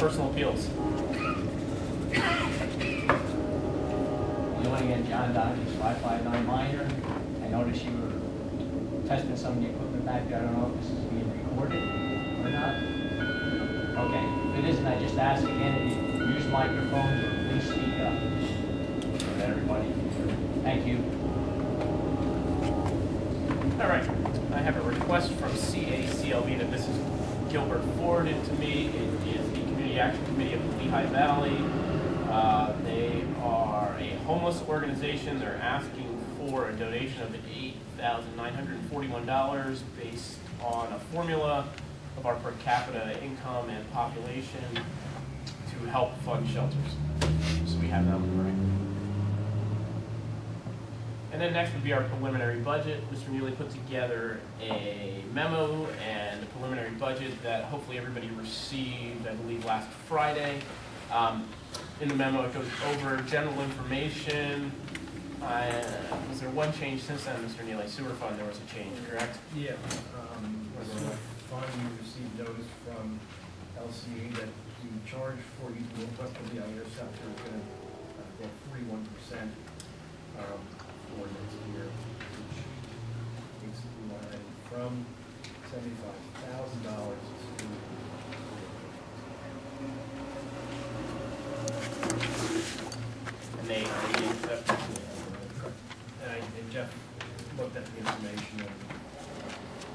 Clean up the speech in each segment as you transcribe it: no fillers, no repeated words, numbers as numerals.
personal appeals. Doing it, John Dodge's 559 minor. I noticed you were testing some of the equipment back there. I don't know if this is being recorded or not. Okay, if it isn't, I just ask again, if you use microphones or please speak up so that everybody can hear. Thank you. All right, I have a request from CACLB that Mrs. Gilbert forwarded to me. It is the Community Action Committee of the Lehigh Valley. They are a homeless organization. They're asking for a donation of $8,941 based on a formula of our per capita income and population to help fund shelters. So we have that one right. And then next would be our preliminary budget. Mr. Neely put together a memo and a preliminary budget that hopefully everybody received, I believe, last Friday. In the memo, it goes over general information. Was there one change since then, Mr. Neely? Sewer fund, there was a change, correct? Yeah. Sewer fund, we received notice from LCA that the charge for using west of the interceptor is going to go 41%. For next year, which makes it from $75,000 to And they accept. and Jeff looked at the information and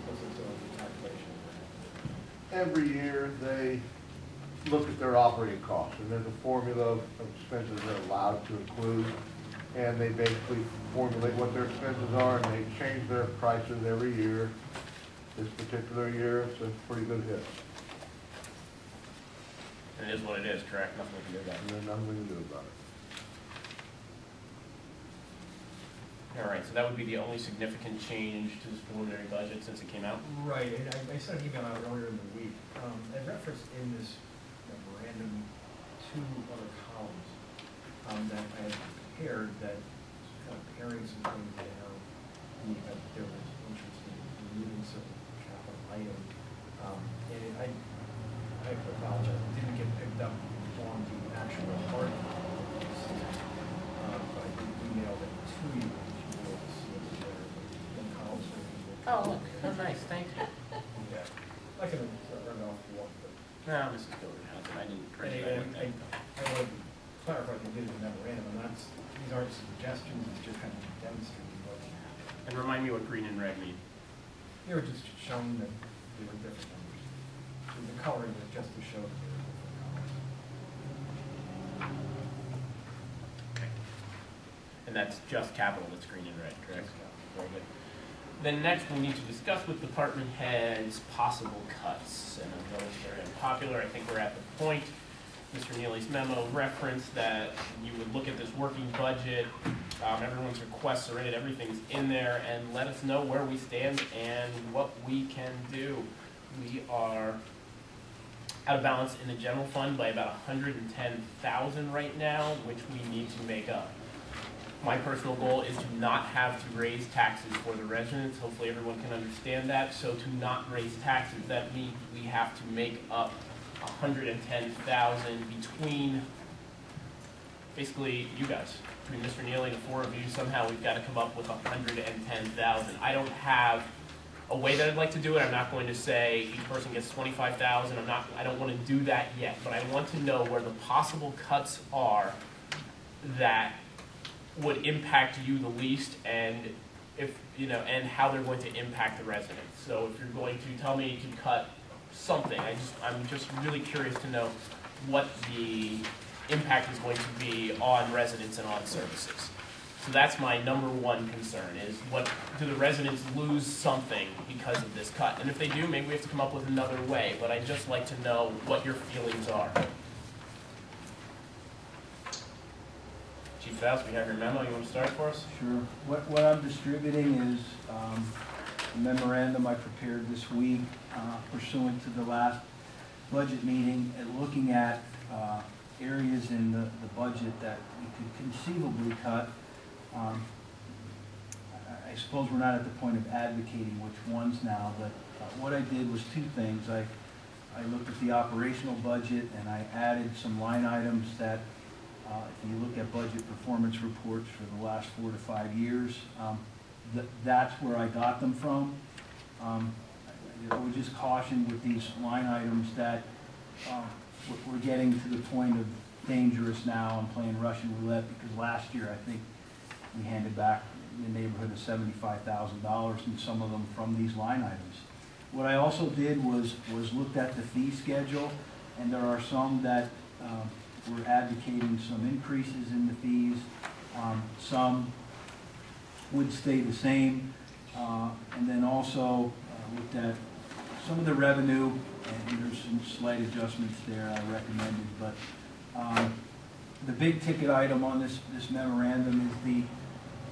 puts it to the calculation. Every year they look at their operating costs, and there's a formula of expenses they're allowed to include, and they basically formulate what their expenses are, and they change their prices every year. This particular year, it's a pretty good hit. And it is what it is, correct? Nothing we can do about And there's nothing we can do about it. it. All right, so that would be the only significant change to this preliminary budget since it came out? Right, and I sent an email out earlier in the week. I referenced in this memorandum two other columns that I had prepared that kind of pairing some things down in the event that there was interest in removing certain capital items. And I apologize, it didn't get picked up on the actual hard copies, but I did email it to you, which you will see it there. One column. Oh, look. Oh, nice. Thank you. Yeah. I can run it off if you want, but. No, Mrs. Gilbert has it. I didn't print it. I want to clarify that you did a memorandum, and that's, these aren't suggestions, it's just kind of demonstrating what. And remind me what green and red mean. They were just showing that they were different numbers. And the coloring was just to show that they were different colors. Okay. And that's just capital that's green and red, correct? Very good. Then next we need to discuss with department heads possible cuts. And I know it's very unpopular. I think we're at the point. Mr. Neely's memo referenced that you would look at this working budget. Everyone's requests are in it. Everything's in there. And let us know where we stand and what we can do. We are out of balance in the general fund by about $110,000 right now, which we need to make up. My personal goal is to not have to raise taxes for the residents. Hopefully everyone can understand that. So to not raise taxes, that means we have to make up $110,000 between basically you guys, between Mr. Neely and the four of you. Somehow we've got to come up with $110,000. I don't have a way that I'd like to do it. I'm not going to say each person gets $25,000. I don't want to do that yet, but I want to know where the possible cuts are that would impact you the least, and if and how they're going to impact the residents. So if you're going to tell me to cut something, I'm just really curious to know what the impact is going to be on residents and on services. So that's my number one concern, is what do the residents lose something because of this cut? And if they do, maybe we have to come up with another way, but I'd just like to know what your feelings are. Chief Faust, we have your memo. You want to start for us? Sure. What I'm distributing is a memorandum I prepared this week pursuant to the last budget meeting, and looking at areas in the budget that we could conceivably cut. I suppose we're not at the point of advocating which ones now, but what I did was two things. I I looked at the operational budget and I added some line items that, if you look at budget performance reports for the last 4 to 5 years, that's where I got them from. I would just caution with these line items that we're getting to the point of dangerous now. I'm playing Russian roulette because last year I think we handed back in the neighborhood of $75,000 and some of them from these line items. What I also did was looked at the fee schedule, and there are some that we're advocating some increases in the fees. Some would stay the same, and then also looked at some of the revenue, and there's some slight adjustments there I recommended, but the big ticket item on this memorandum is the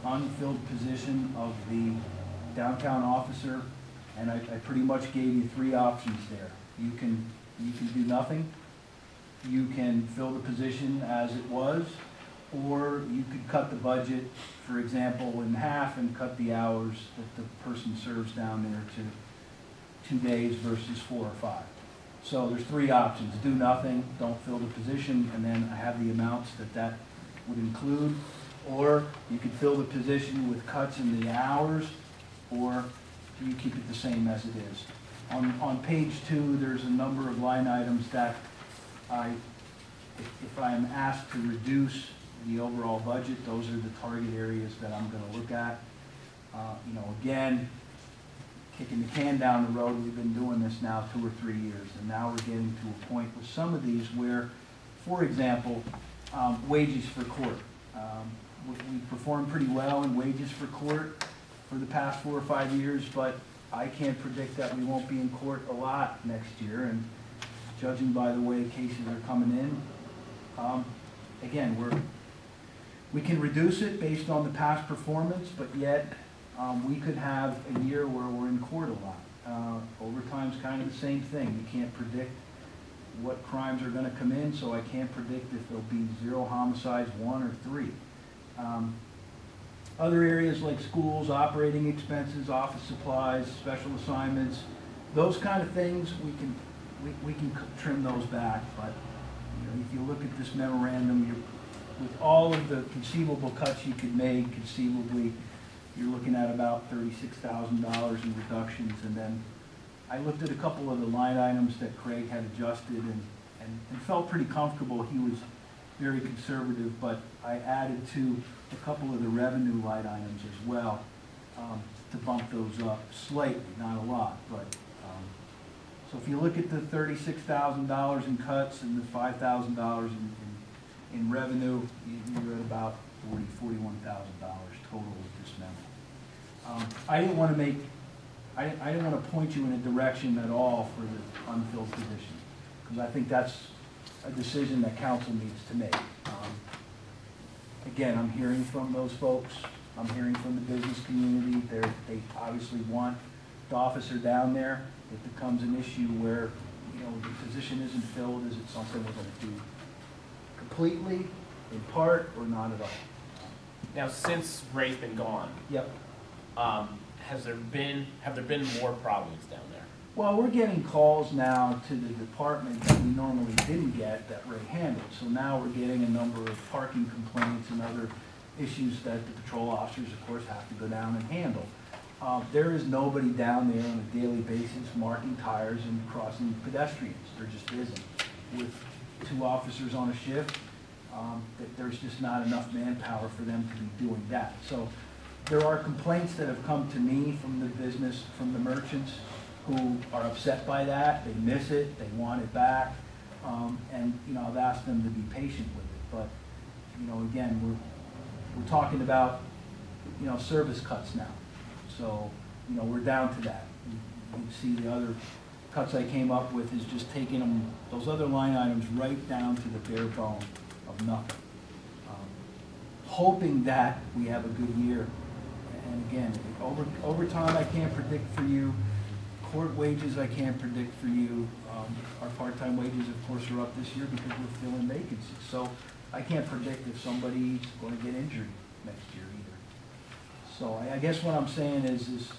unfilled position of the downtown officer, and I pretty much gave you 3 options there. You can do nothing, you can fill the position as it was, or you could cut the budget, for example, in half and cut the hours that the person serves down there to 2 days versus 4 or 5. So there's 3 options: do nothing, don't fill the position, and then I have the amounts that would include. Or you could fill the position with cuts in the hours, or you keep it the same as it is. On page 2, there's a number of line items that if I am asked to reduce the overall budget, those are the target areas that I'm going to look at. Again, kicking the can down the road, we've been doing this now 2 or 3 years, and now we're getting to a point with some of these where, for example, wages for court. We performed pretty well in wages for court for the past 4 or 5 years, but I can't predict that we won't be in court a lot next year, and judging by the way cases are coming in, again, we can reduce it based on the past performance, but yet we could have a year where we're in court a lot. Overtime's kind of the same thing. You can't predict what crimes are going to come in, so I can't predict if there'll be 0 homicides, 1 or 3. Other areas like schools, operating expenses, office supplies, special assignments, those kind of things, we can trim those back. But if you look at this memorandum, with all of the conceivable cuts you could make, conceivably, you're looking at about $36,000 in reductions. And then I looked at a couple of the line items that Craig had adjusted and felt pretty comfortable. He was very conservative, but I added to a couple of the revenue line items as well to bump those up slightly, not a lot. But so if you look at the $36,000 in cuts and the $5,000 in revenue, you're at about $41,000 total with this memo. I didn't want to point you in a direction at all for the unfilled position, because I think that's a decision that council needs to make. Again, I'm hearing from those folks. I'm hearing from the business community. They obviously want the officer down there. It becomes an issue where, the position isn't filled. Is it something we're going to do completely, in part, or not at all? Now, since Ray's been gone, Yep. have there been more problems down there? Well, we're getting calls now to the department that we normally didn't get that Ray handled. So now we're getting a number of parking complaints and other issues that the patrol officers, of course, have to go down and handle. There is nobody down there on a daily basis marking tires and crossing pedestrians. There just isn't. With 2 officers on a shift, there's just not enough manpower for them to be doing that. So there are complaints that have come to me from the business, from the merchants, who are upset by that. They miss it, they want it back, and I've asked them to be patient with it. But again, we're talking about service cuts now, so we're down to that. You see the other cuts I came up with is just taking them, those other line items, right down to the bare bone of nothing, hoping that we have a good year. And again, over time I can't predict for you. Court wages I can't predict for you. Our part-time wages, of course, are up this year because we're filling vacancies. So I can't predict if somebody's going to get injured next year either. So I guess what I'm saying is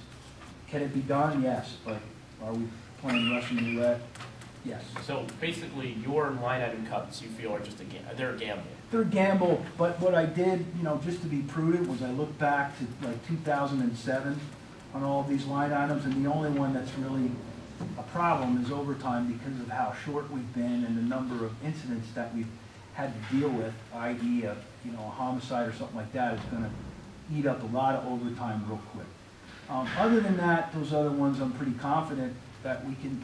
can it be done? Yes, but are we playing Russian roulette? Yes. So basically, your line item cuts, you feel, are just they're a gamble. They're a gamble, but what I did, just to be prudent, was I looked back to like 2007 on all of these line items, and the only one that's really a problem is overtime because of how short we've been and the number of incidents that we've had to deal with, i.e. a homicide or something like that is going to eat up a lot of overtime real quick. Other than that, those other ones, I'm pretty confident that we can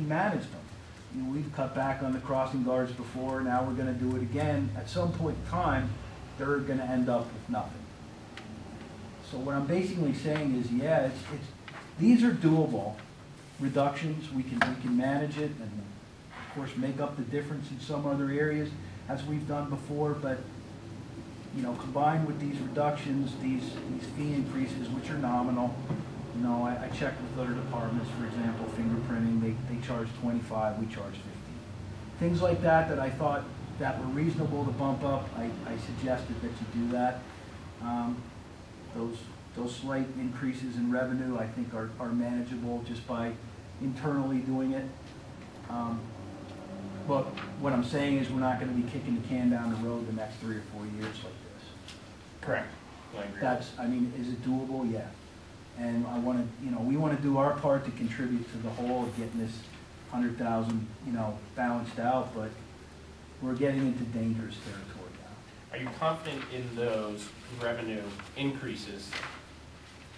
manage them. We've cut back on the crossing guards before, now we're going to do it again. At some point in time, they're going to end up with nothing. So what I'm basically saying is, yeah, these are doable reductions. We can manage it and, of course, make up the difference in some other areas as we've done before. But combined with these reductions, these fee increases, which are nominal. I checked with other departments, for example, fingerprinting, they charge 25, we charge 50. Things like that I thought that were reasonable to bump up, I suggested that you do that. Those slight increases in revenue, I think, are manageable just by internally doing it. But what I'm saying is we're not going to be kicking the can down the road the next 3 or 4 years like this. Correct. I agree. Is it doable? Yeah. And we want to do our part to contribute to the whole of getting this 100,000, balanced out, but we're getting into dangerous territory now. Are you confident in those revenue increases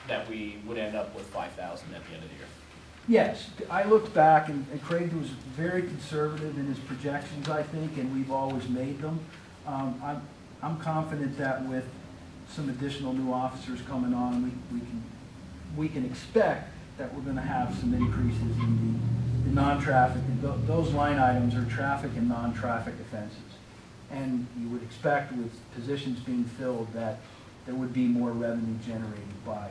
that we would end up with 5,000 at the end of the year? Yes, I looked back, and Craig was very conservative in his projections, I think, and we've always made them. I'm confident that with some additional new officers coming on, we can expect that we're going to have some increases in the non-traffic. Those line items are traffic and non-traffic offenses. And you would expect with positions being filled that there would be more revenue generated by,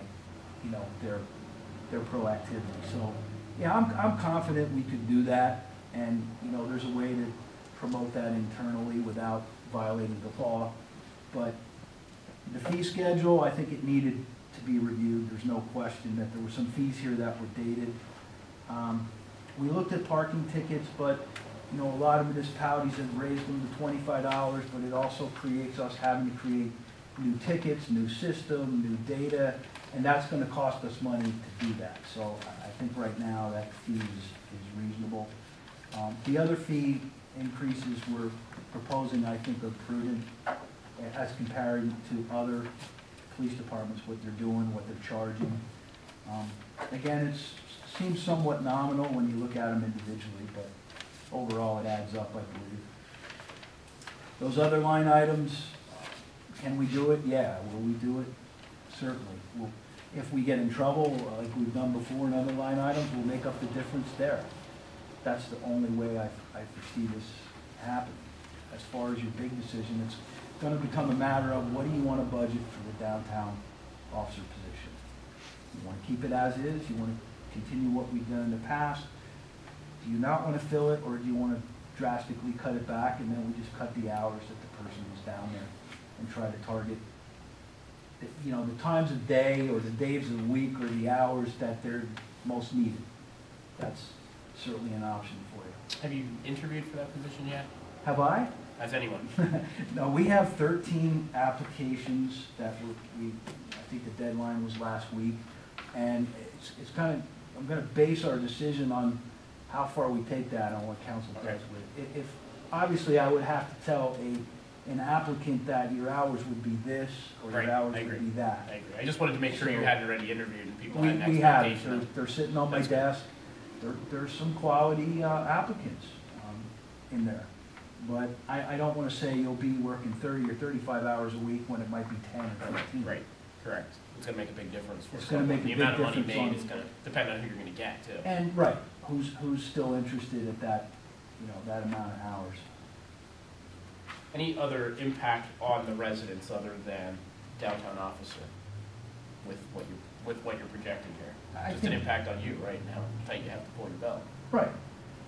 their proactivity. So, yeah, I'm confident we could do that. And, there's a way to promote that internally without violating the law. But the fee schedule, I think it needed to be reviewed. There's no question that there were some fees here that were dated. We looked at parking tickets, but a lot of municipalities have raised them to $25, but it also creates us having to create new tickets, new system, new data, and that's going to cost us money to do that. So I think right now that fee is reasonable. The other fee increases we're proposing, I think, are prudent as compared to other police departments, what they're doing, what they're charging. Again, it seems somewhat nominal when you look at them individually, but overall it adds up, I believe. Those other line items, can we do it? Yeah. Will we do it? Certainly. If we get in trouble, like we've done before in other line items, we'll make up the difference there. That's the only way I foresee this happening. As far as your big decision, it's going to become a matter of what do you want to budget for the downtown officer position. You want to keep it as is? You want to continue what we've done in the past? Do you not want to fill it, or do you want to drastically cut it back and then we just cut the hours that the person is down there and try to target the times of day or the days of the week or the hours that they're most needed? That's certainly an option for you. Have you interviewed for that position yet? Have I? Has anyone? No, we have 13 applications that I think the deadline was last week. And it's kind of, I'm going to base our decision on how far we take that on what council does with it. If obviously I would have to tell an applicant that your hours would be this or your hours would be that. I agree. I just wanted to make sure you hadn't already interviewed and people had an we expectation. have. They're sitting on my desk. There's some quality applicants in there. But I don't want to say you'll be working 30 or 35 hours a week when it might be 10 or 15. Right, correct. It's going to make a big difference. It's going to make a big difference. The amount of money made is going to depend on who you're going to get, too. And, right, who's still interested at that, that amount of hours. Any other impact on the residents other than downtown officer with what you're projecting here? Just an impact on you, right, and how tight you have to pull your belt. Right,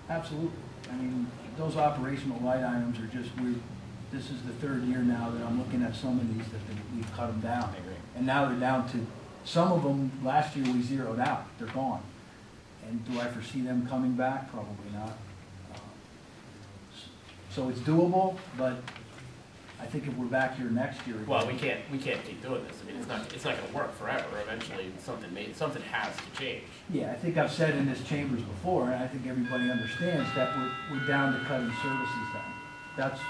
absolutely. I mean, those operational line items are just, this is the third year now that I'm looking at some of these that we've cut them down. I agree. And now they're down to, some of them, last year we zeroed out, they're gone. And do I foresee them coming back? Probably not. So it's doable, but I think if we're back here next year. Well, we can't keep doing this. I mean, it's not gonna work forever. Eventually, something has to change. Yeah, I think I've said in this chambers before, and I think everybody understands that we're down to cutting services down. That's,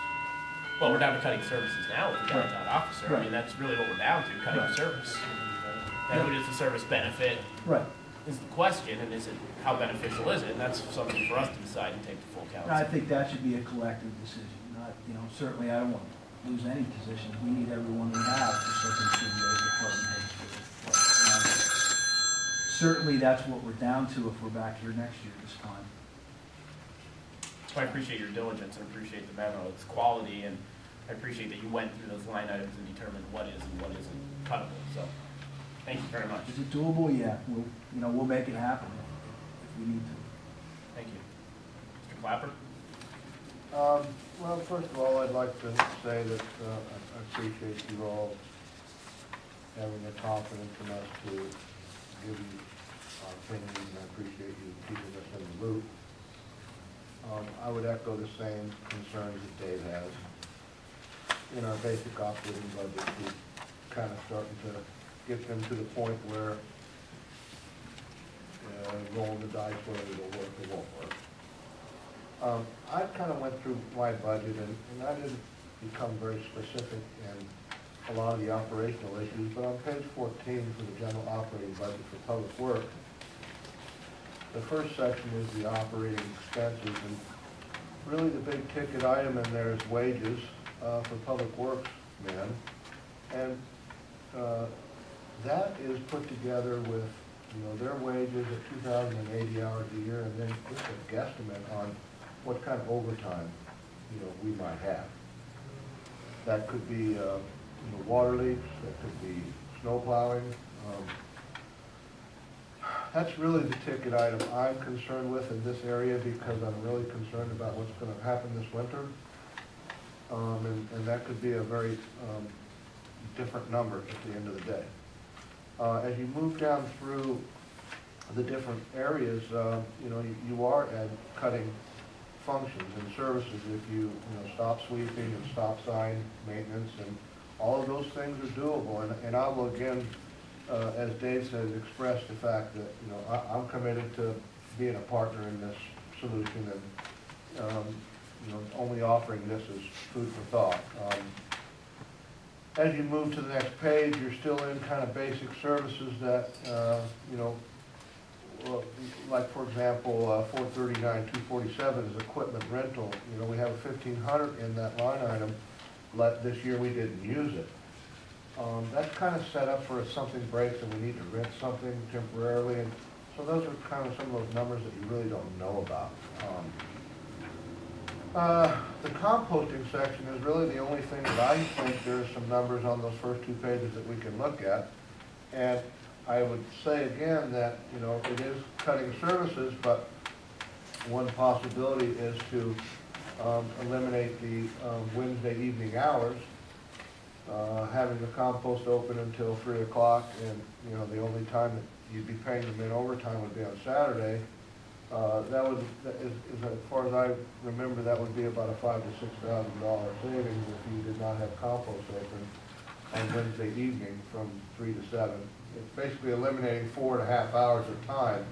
Well, we're down to cutting services now with the downtown officer. I Right. mean, that's really what we're down to, cutting Right. service. And who does the service benefit right. is the question, and is it, how beneficial is it? And that's something for us to decide and take the full count. I think that should be a collective decision, not, certainly I don't want to lose any positions. We need everyone we have to so continue as department heads. But, certainly that's what we're down to if we're back here next year this time. So I appreciate your diligence and appreciate the memo. It's quality, and I appreciate that you went through those line items and determined what is and what isn't cuttable. So, thank you very much. Is it doable? Yeah, we'll make it happen if we need to. Thank you. Mr. Clapper? Well, first of all, I'd like to say that I appreciate you all having the confidence in us to give you our opinions, and I appreciate you keeping us in the loop. I would echo the same concerns that Dave has. In our basic operating budget, we're kind of starting to get them to the point where rolling the dice whether it'll work or won't work. I kind of went through my budget, and I didn't become very specific in a lot of the operational issues, but on page 14 for the general operating budget for public works, the first section is the operating expenses, and really the big ticket item in there is wages for public works men, and that is put together with their wages at 2,080 hours a year, and then just a guesstimate on what kind of overtime we might have. That could be water leaks, that could be snow plowing. That's really the ticket item I'm concerned with in this area, because I'm really concerned about what's going to happen this winter. And that could be a very different number at the end of the day. As you move down through the different areas, you are cutting functions and services. If you stop sweeping and stop sign maintenance, and all of those things are doable. And I will again, as Dave said, express the fact that I'm committed to being a partner in this solution, and only offering this as food for thought. As you move to the next page, you're still in kind of basic services that like for example, 439, 247 is equipment rental. We have 1,500 in that line item. This year we didn't use it. That's kind of set up for if something breaks and we need to rent something temporarily. And so those are kind of some of those numbers that you really don't know about. The composting section is really the only thing that I think there's some numbers on those first two pages that we can look at. And I would say again that, it is cutting services, but one possibility is to eliminate the Wednesday evening hours, having the compost open until 3 o'clock, and, the only time that you'd be paying them in overtime would be on Saturday. That would, as far as I remember, that would be about a $5,000 to $6,000 savings if you did not have compost open on Wednesday evening from 3 to 7. It's basically eliminating 4.5 hours of time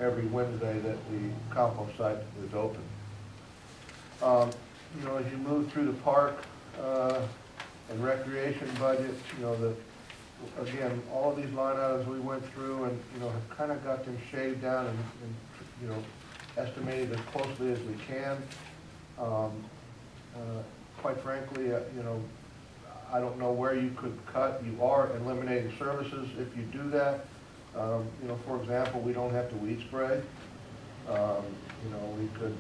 every Wednesday that the compost site is open. As you move through the park and recreation budget, again, all of these line items we went through and, have kind of got them shaved down and estimated as closely as we can. Quite frankly, I don't know where you could cut. You are eliminating services if you do that. For example, we don't have to weed spray. We could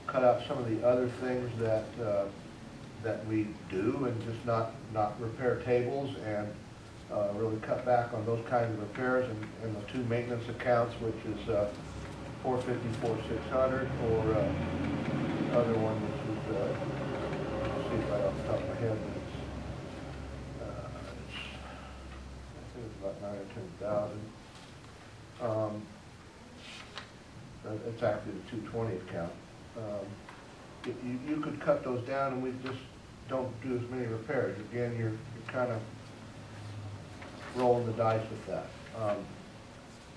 cut out some of the other things that we do and just not repair tables, and really cut back on those kinds of repairs, and the two maintenance accounts, which is 450, 600, or the other one, which is, I'll see it right off the top of my head, but I think it's about 9,000 or 10,000. it's actually the 220 account. You could cut those down and we just don't do as many repairs. Again, you're kind of rolling the dice with that.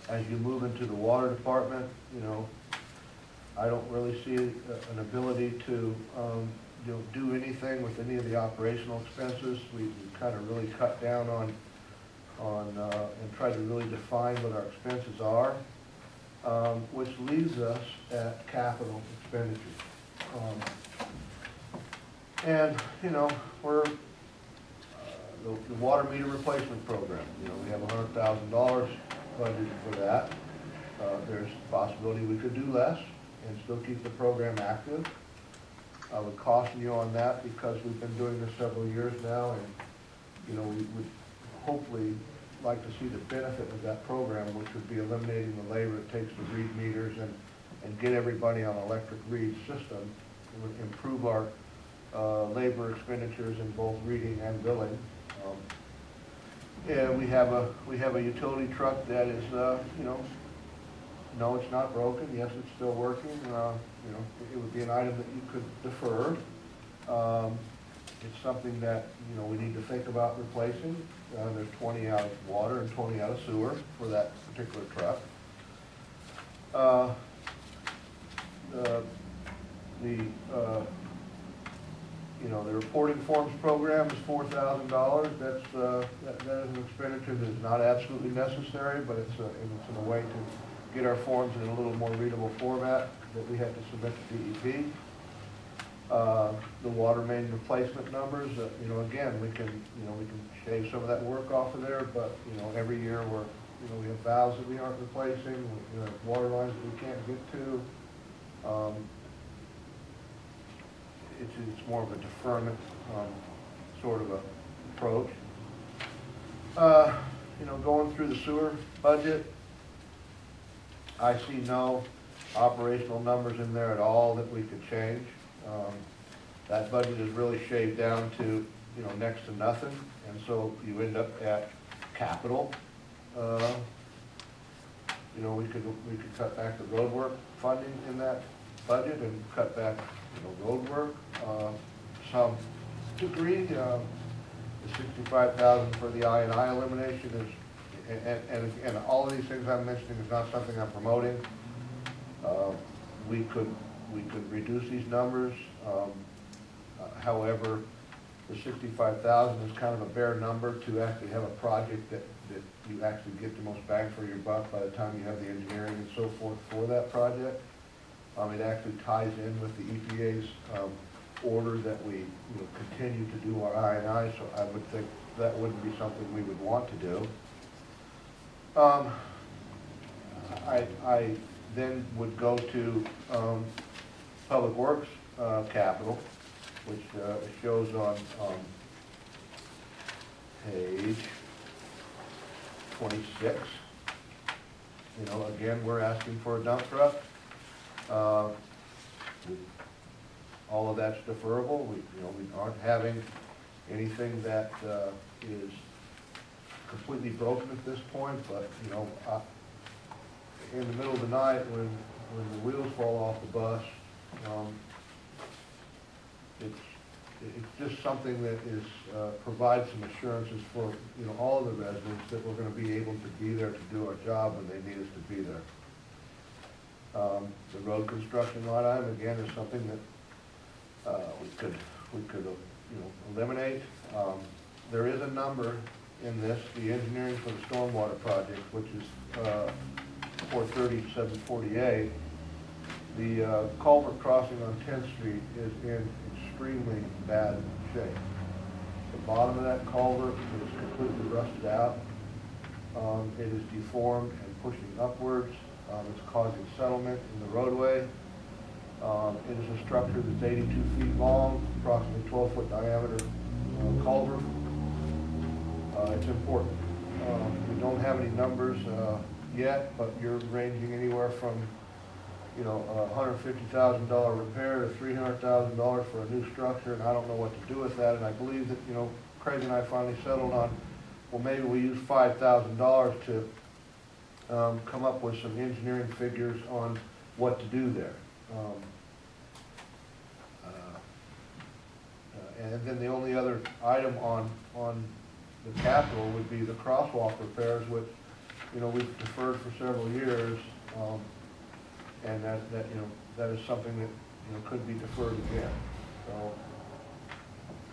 As you move into the water department, you know, I don't really see an ability to do anything with any of the operational expenses. We kind of really cut down on and try to really define what our expenses are, which leaves us at capital expenditures. And, you know, we're, the water meter replacement program, you know, we have $100,000 budgeted for that. There's a possibility we could do less and still keep the program active. I would caution you on that because we've been doing this several years now, and, you know, we would hopefully like to see the benefit of that program, which would be eliminating the labor it takes to read meters and get everybody on an electric read system. It would improve our labor expenditures in both reading and billing. Yeah, we have a utility truck that is, you know, no, it's not broken. Yes, it's still working. You know, it would be an item that you could defer. It's something that, you know, we need to think about replacing. There's 20 out of water and 20 out of sewer for that particular truck. You know, the reporting forms program is $4,000. That is an expenditure that is not absolutely necessary, but it's in a way to get our forms in a little more readable format that we have to submit to DEP. The water main replacement numbers, you know, again, we can shave some of that work off of there, but, you know, every year we have valves that we aren't replacing, we have water lines that we can't get to. It's more of a deferment sort of a approach. You know, going through the sewer budget, I see no operational numbers in there at all that we could change. That budget is really shaved down to, you know, next to nothing, and so you end up at capital. You know, we could cut back the road work funding in that budget and cut back, you know, road work. Some degree, the $65,000 for the I&I elimination is, and all of these things I'm mentioning is not something I'm promoting. We could reduce these numbers. However, the $65,000 is kind of a bare number to actually have a project that you actually get the most bang for your buck by the time you have the engineering and so forth for that project. It actually ties in with the EPA's order that we, you know, continue to do our I&I, so I would think that wouldn't be something we would want to do. I then would go to Public Works capital, which shows on page 26. You know, again, we're asking for a dump truck. All of that's deferrable. We aren't having anything that is completely broken at this point. But, you know, in the middle of the night when the wheels fall off the bus, it's just something that is provides some assurances for, you know, all of the residents that we're going to be able to be there to do our job when they need us to be there. The road construction line item again is something that we could you know, eliminate. There is a number in this, the engineering for the stormwater project, which is 43748. The culvert crossing on 10th Street is in extremely bad shape. The bottom of that culvert is completely rusted out. It is deformed and pushing upwards. It's causing settlement in the roadway. It is a structure that's 82 feet long, approximately 12-foot diameter culvert. It's important. We don't have any numbers yet, but you're ranging anywhere from, you know, $150,000 repair to $300,000 for a new structure, and I don't know what to do with that. And I believe that, you know, Craig and I finally settled on, well, maybe we use $5,000 to come up with some engineering figures on what to do there. And then the only other item on the capital would be the crosswalk repairs, which, you know, we've deferred for several years, and that you know, that is something that, you know, could be deferred again. So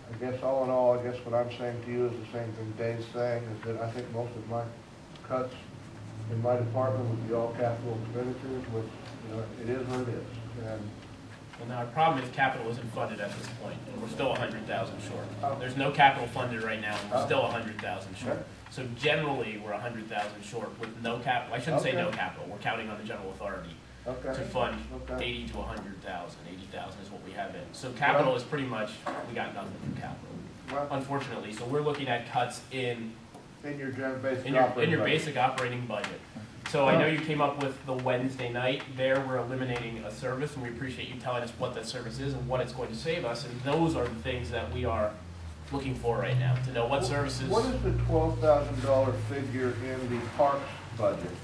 I guess all in all, I guess what I'm saying to you is the same thing Dave's saying, is that I think most of my cuts in my department would be all capital expenditures, which, you know, it is what it is. And Well, now, our problem is capital isn't funded at this point, and we're still 100,000 short. Oh. There's no capital funded right now, and we're Oh. still 100,000 short. Okay. So generally, we're 100,000 short with no capital. I shouldn't say no Okay. capital, we're counting on the general authority okay. to fund Okay. 80 to 100,000. 80,000 is what we have in. So capital is pretty much, we got nothing from capital, Well, unfortunately. So we're looking at cuts in in your basic in operating your budget. basic operating budget. So I know you came up with the Wednesday night. There, we're eliminating a service, and we appreciate you telling us what that service is and what it's going to save us. And those are the things that we are looking for right now, to know what services. What is the $12,000 figure in the parks budget?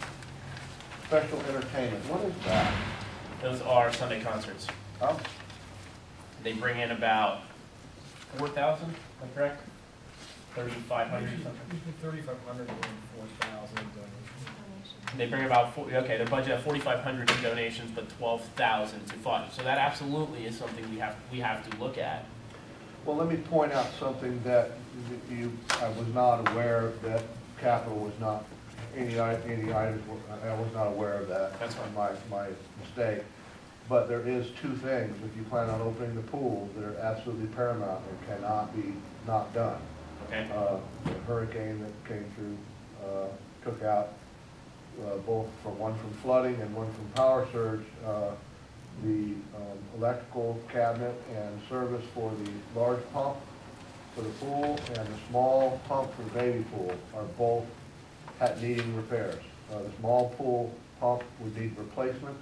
Special entertainment, what is that? Those are Sunday concerts. Oh, They bring in about 4,000, am I correct? 3,500 or something. Usually 3,500 and 4,000 donations. They bring about, okay, their budget of 4,500 in donations, but 12,000 to fund. So that absolutely is something we have to look at. well, let me point out something that I was not aware that capital was not, any items, I was not aware of that. That's fine. My mistake. But there is two things, if you plan on opening the pool, that are absolutely paramount and cannot be not done. Okay? The hurricane that came through, took out, both from one from flooding and one from power surge, the electrical cabinet and service for the large pump for the pool and the small pump for the baby pool are both needing repairs. The small pool pump would need replacement.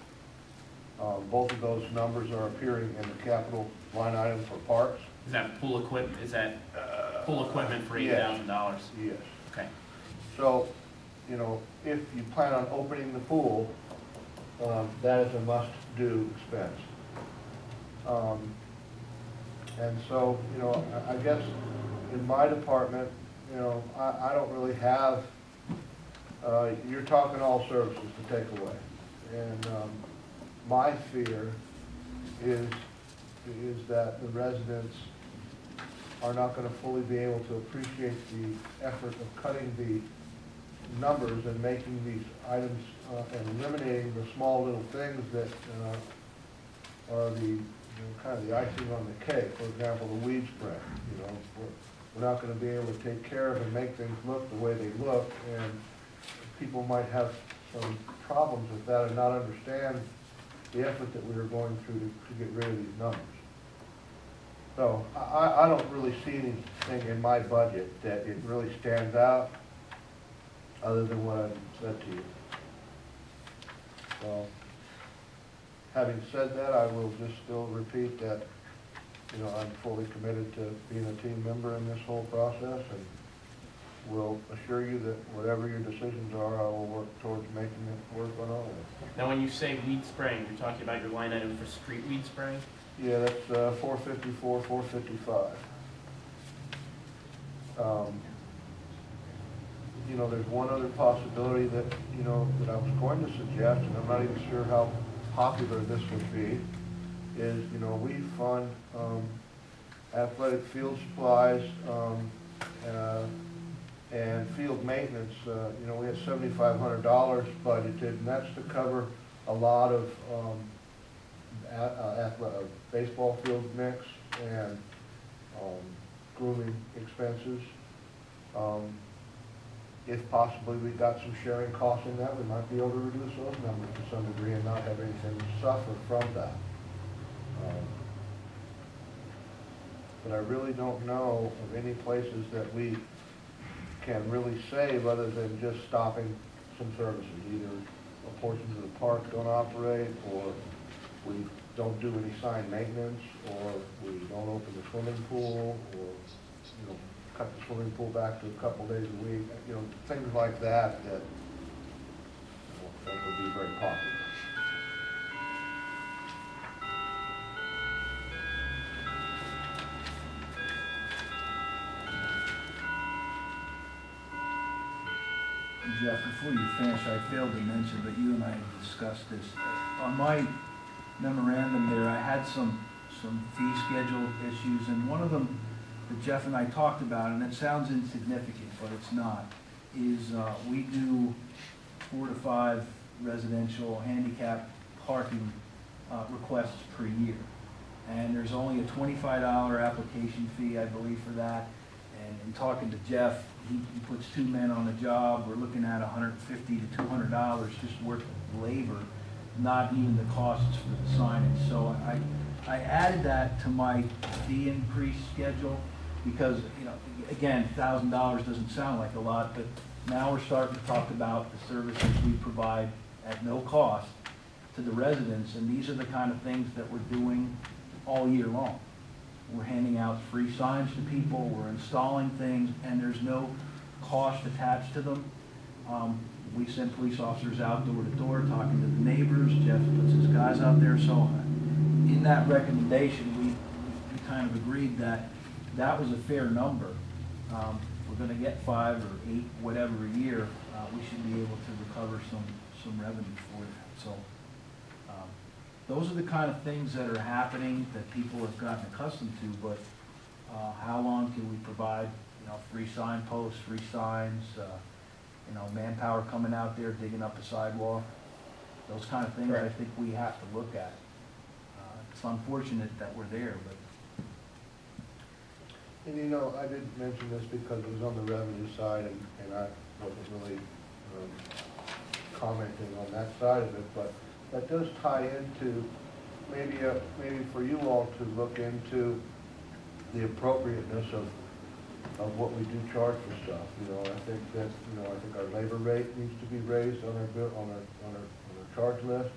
Both of those numbers are appearing in the capital line item for parks. Is that pool equipment, pool equipment for Yes. $8,000? Yes. Okay. So, you know, if you plan on opening the pool, that is a must-do expense. And so, you know, I guess in my department, you know, I don't really have, you're talking all services to take away. And my fear is that the residents are not going to fully be able to appreciate the effort of cutting the numbers and making these items and eliminating the small little things that are the, you know, kind of the icing on the cake. For example, the weed spray. You know, we're not going to be able to take care of and make things look the way they look, and people might have some problems with that and not understand the effort that we are going through to get rid of these numbers. So I don't really see anything in my budget that it really stands out other than what I've said to you. So, having said that, I will just still repeat that, you know, I'm fully committed to being a team member in this whole process, and will assure you that whatever your decisions are, I will work towards making it work on all of it. Now, when you say weed spraying, you're talking about your line item for street weed spraying? Yeah, that's 454, 455. You know, there's one other possibility that, you know, that I was going to suggest, and I'm not even sure how popular this would be, is, you know, we fund athletic field supplies and field maintenance. You know, we have $7,500 budgeted, and that's to cover a lot of baseball field mix and grooming expenses. If possibly we got some sharing costs in that, we might be able to reduce those numbers to some degree and not have anything suffer from that. But I really don't know of any places that we can really save other than just stopping some services. Either portions of the park don't operate, or we don't do any sign maintenance, or we don't open the swimming pool, or, you know, cut the swimming pool back to a couple days a week, you know, things like that that, you know, that would be very popular. Jeff, before you finish, I failed to mention, but you and I have discussed this. On my memorandum there, I had some fee schedule issues, and one of them that Jeff and I talked about, and it sounds insignificant, but it's not, is we do 4 to 5 residential handicap parking requests per year. And there's only a $25 application fee, I believe, for that. And in talking to Jeff, he puts 2 men on the job. We're looking at $150 to $200 just worth of labor, not even the costs for the signage. So I added that to my fee increase schedule because, you know, again, $1,000 doesn't sound like a lot, but now we're starting to talk about the services we provide at no cost to the residents, and these are the kind of things that we're doing all year long. We're handing out free signs to people, we're installing things, and there's no cost attached to them. We send police officers out door to door talking to the neighbors. Jeff puts his guys out there. So in that recommendation, we kind of agreed that that was a fair number. We're going to get 5 or 8, whatever a year. We should be able to recover some revenue for that. So those are the kind of things that are happening that people have gotten accustomed to. But how long can we provide, you know, free signposts, free signs, you know, manpower coming out there digging up a sidewalk? Those kind of things. Correct. I think we have to look at. It's unfortunate that we're there, but. And you know, I didn't mention this because it was on the revenue side, and I wasn't really commenting on that side of it, but that does tie into maybe for you all to look into the appropriateness of what we do charge for stuff. You know, I think that, you know, I think our labor rate needs to be raised on our charge list.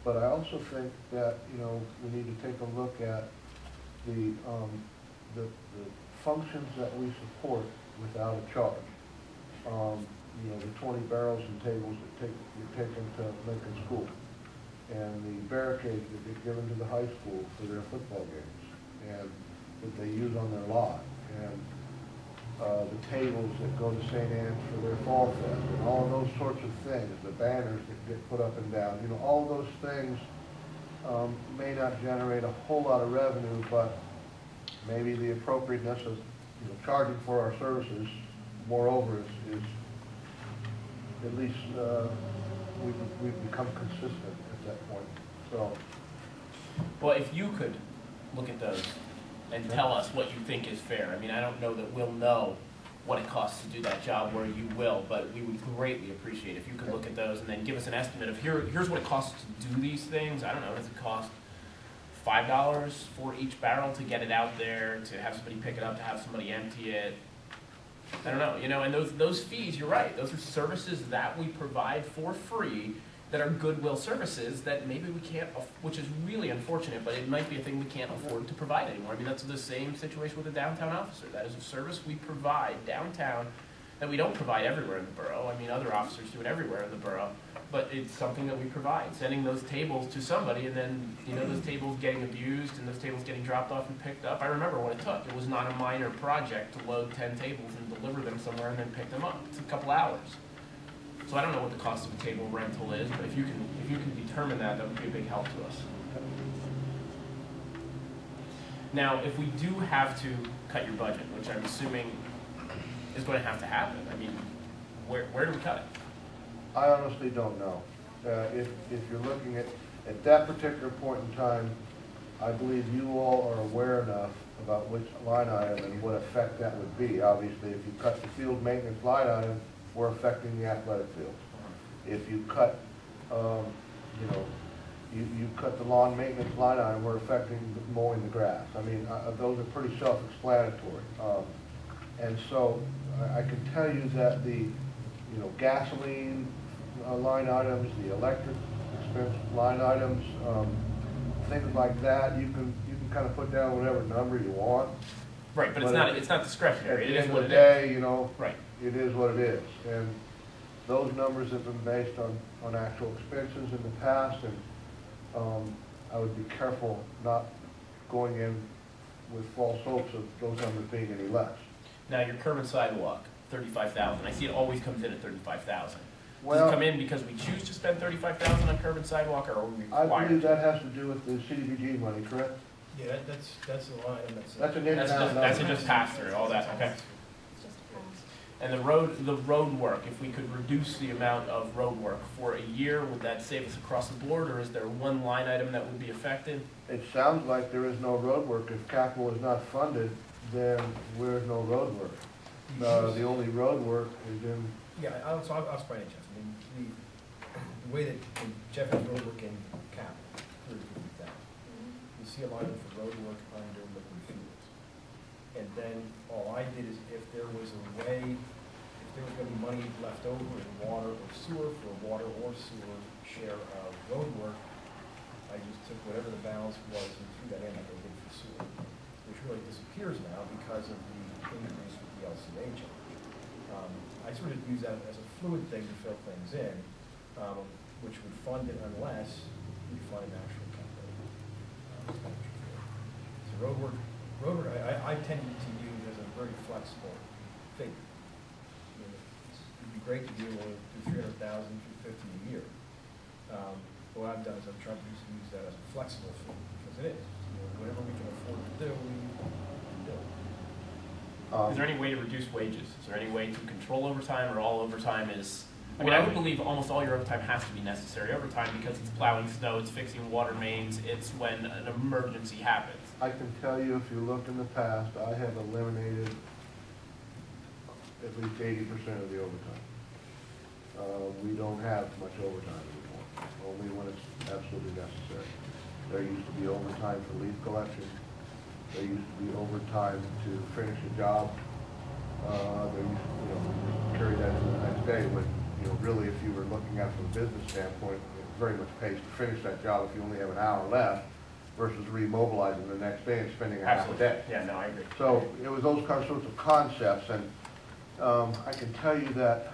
But I also think that, you know, we need to take a look at the functions that we support without a charge. You know, the 20 barrels and tables that you're taking to Lincoln School, and the barricades that get given to the high school for their football games, and that they use on their lot, and the tables that go to St. Anne's for their fall fest, and all of those sorts of things, the banners that get put up and down, you know, all those things may not generate a whole lot of revenue, but maybe the appropriateness of, you know, charging for our services, moreover, is at least we've become consistent at that point. So, well, if you could look at those and tell us what you think is fair. I mean, I don't know that we'll know what it costs to do that job where you will, but we would greatly appreciate if you could look at those and then give us an estimate of here's what it costs to do these things. I don't know, does it cost $5 for each barrel to get it out there, to have somebody pick it up, to have somebody empty it? I don't know, you know, and those fees, you're right, those are services that we provide for free that are goodwill services that maybe we can't, which is really unfortunate, but it might be a thing we can't afford to provide anymore. I mean, that's the same situation with a downtown officer. That is a service we provide downtown that we don't provide everywhere in the borough. I mean, other officers do it everywhere in the borough, but it's something that we provide, sending those tables to somebody, and then, you know, those tables getting abused and those tables getting dropped off and picked up. I remember what it took. It was not a minor project to load 10 tables and deliver them somewhere and then pick them up. It's a couple hours. So I don't know what the cost of a table rental is, but if you can determine that, that would be a big help to us. Now, if we do have to cut your budget, which I'm assuming is going to happen, I mean, where do we cut it? I honestly don't know. If you're looking at that particular point in time, I believe you all are aware enough about which line item and what effect that would be. Obviously, if you cut the field maintenance line item, we're affecting the athletic field. If you cut, you know, you cut the lawn maintenance line item, we're affecting mowing the grass. I mean, those are pretty self-explanatory. And so I can tell you that the, you know, gasoline line items, the electric expense line items, things like that, you can kind of put down whatever number you want. Right, but it's not discretionary. At the it is end what of the it day, is. you know, right. It is what it is. And those numbers have been based on actual expenses in the past, and I would be careful not going in with false hopes of those numbers being any less. Now, your curb and sidewalk, 35,000. I see it always comes in at 35,000. Does it Well, come in because we choose to spend 35,000 on curb and sidewalk, or are we I required? believe that has to do with the CDBG money, correct? Yeah, that's the line, That's an in and out That's number. just pass through, all that, okay. And the road work, if we could reduce the amount of road work for a year, would that save us across the board, or is there one line item that would be affected? It sounds like there is no road work. If capital is not funded, then there's no road work. The only road work is in, Yeah, I'll explain it, Jeff. I mean, the way that Jeff has road work in cap, you see a line for road work under liquid fuels. And then all I did is if there was a way, if there was gonna be money left over in water or sewer for a water or sewer share of road work, I just took whatever the balance was and threw that in like I did for sewer, which really disappears now because of the increase with the LCH. I sort of use that as a fluid thing to fill things in, which would fund it unless we find actual capital expenditure for it. So road work, I tend to use as a very flexible figure. I mean, it'd be great to be able to do 300,000, 250 a year. What I've done is I've tried to use that as a flexible figure, because it is. You know, whatever we can afford to do, we do. Is there any way to reduce wages? Is there any way to control overtime, or all overtime is, I mean, I would believe almost all your overtime has to be necessary overtime because it's plowing snow, it's fixing water mains, it's when an emergency happens. I can tell you, if you look in the past, I have eliminated at least 80% of the overtime. We don't have much overtime anymore, only when it's absolutely necessary. There used to be overtime for leaf collection. There used to be overtime to finish a job. There used to, carry that to the next day when, really if you were looking at it from a business standpoint, it very much pays to finish that job if you only have an hour left versus remobilizing the next day and spending a half a day. Yeah, no, I agree. So it was those sorts of concepts, and I can tell you that,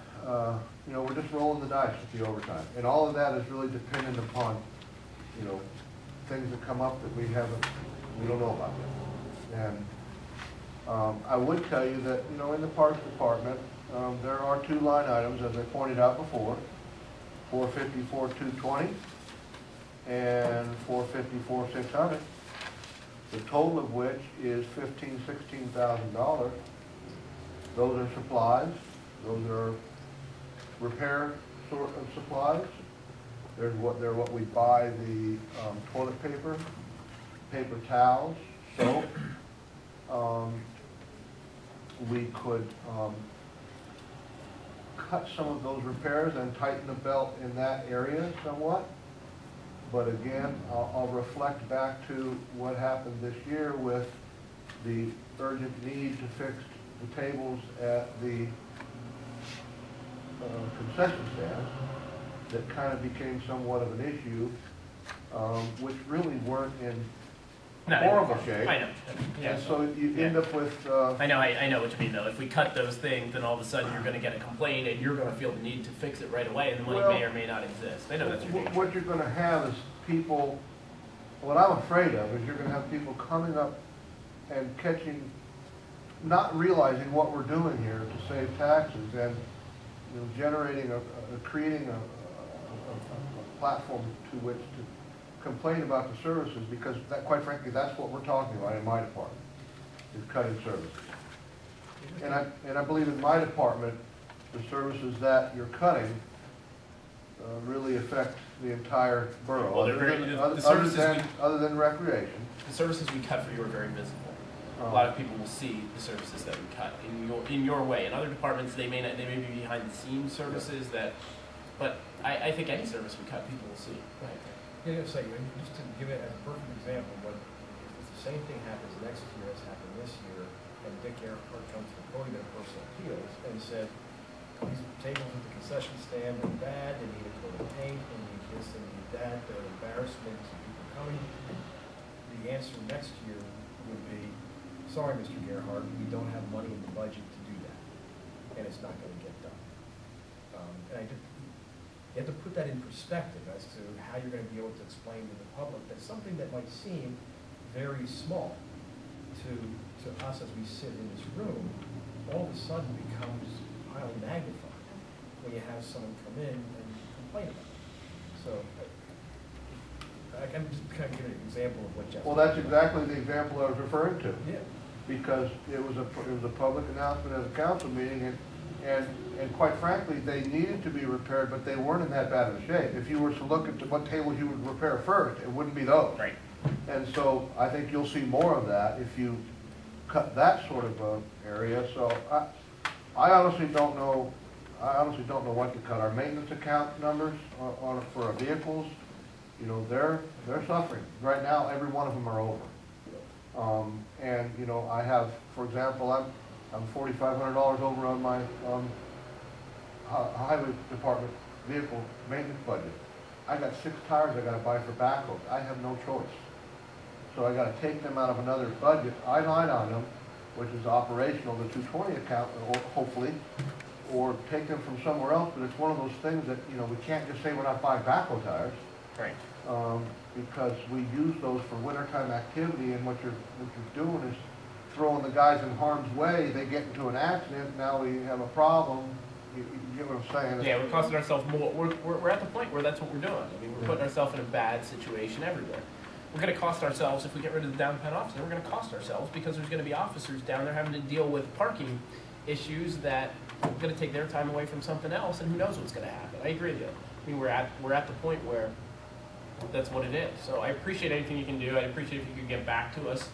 we're just rolling the dice with the overtime. And all of that is really dependent upon, things that come up that we don't know about yet. And I would tell you that, in the Parks Department, there are two line items, as I pointed out before, 454, 220, and 454, 600. The total of which is $16,000. Those are supplies. Those are repair sort of supplies. They're what we buy the toilet paper, paper towels, soap. We could cut some of those repairs and tighten the belt in that area somewhat. But again, I'll reflect back to what happened this year with the urgent need to fix the tables at the concession stand that kind of became somewhat of an issue, which really weren't in horrible shape. I know. Yeah. And so you end up with... I know what you mean, though. If we cut those things, then all of a sudden you're going to get a complaint, and you're going to feel the need to fix it right away, and the money may or may not exist. I know that's your danger. What you're going to have is people, what I'm afraid of is you're going to have people coming up and not realizing what we're doing here to save taxes, and creating a platform to which to complain about the services, because quite frankly, that's what we're talking about in my department, is cutting services. And I believe in my department, the services that you're cutting really affect the entire borough, Well, other than recreation. The services we cut for you are very visible. A lot of people will see the services that we cut in your way. In other departments, they may be behind the scenes services but I think any service we cut, people will see. Right. Yeah, just to give it as a perfect example, but if the same thing happens next year as happened this year, and Dick Earhart comes to the podium of personal appeals and said, these tables at the concession stand are bad, they need a coat of paint, they need this, they need that, they're an embarrassment to people coming. The answer next year would be, sorry, Mr. Gerhardt, we don't have money in the budget to do that, and it's not going to get done. You have to put that in perspective as to how you're going to be able to explain to the public that something that might seem very small to us as we sit in this room, all of a sudden becomes highly magnified when you have someone come in and complain about it. So, I'm just kind of giving an example of what Jeff. Well, that's exactly the example I was referring to. Yeah. Because it was a public announcement at a council meeting, and quite frankly, they needed to be repaired, but they weren't in that bad of a shape. If you were to look at what tables you would repair first, it wouldn't be those. Right. And so I think you'll see more of that if you cut that sort of area. So I honestly don't know. I honestly don't know what to cut. Our maintenance account numbers for our vehicles, you know, they're suffering right now. Every one of them are over. And you know, I have, for example, I'm $4,500 over on my highway department vehicle maintenance budget. I got 6 tires I got to buy for backhoes. I have no choice. So I got to take them out of another budget, line on them, which is operational, the 220 account, or hopefully, or take them from somewhere else. But it's one of those things that, you know, we can't just say we're not buying backhoe tires. Right. Because we use those for wintertime activity, and what you're doing is throwing the guys in harm's way. They get into an accident, now we have a problem. You get what I'm saying? Yeah, we're costing ourselves more. We're at the point where that's what we're doing. I mean, we're putting ourselves in a bad situation everywhere. We're going to cost ourselves, if we get rid of the down pen officer, we're going to cost ourselves because there's going to be officers down there having to deal with parking issues that are going to take their time away from something else, and who knows what's going to happen. I agree with you. I mean, we're at the point where that's what it is. So I appreciate anything you can do. I appreciate if you could get back to us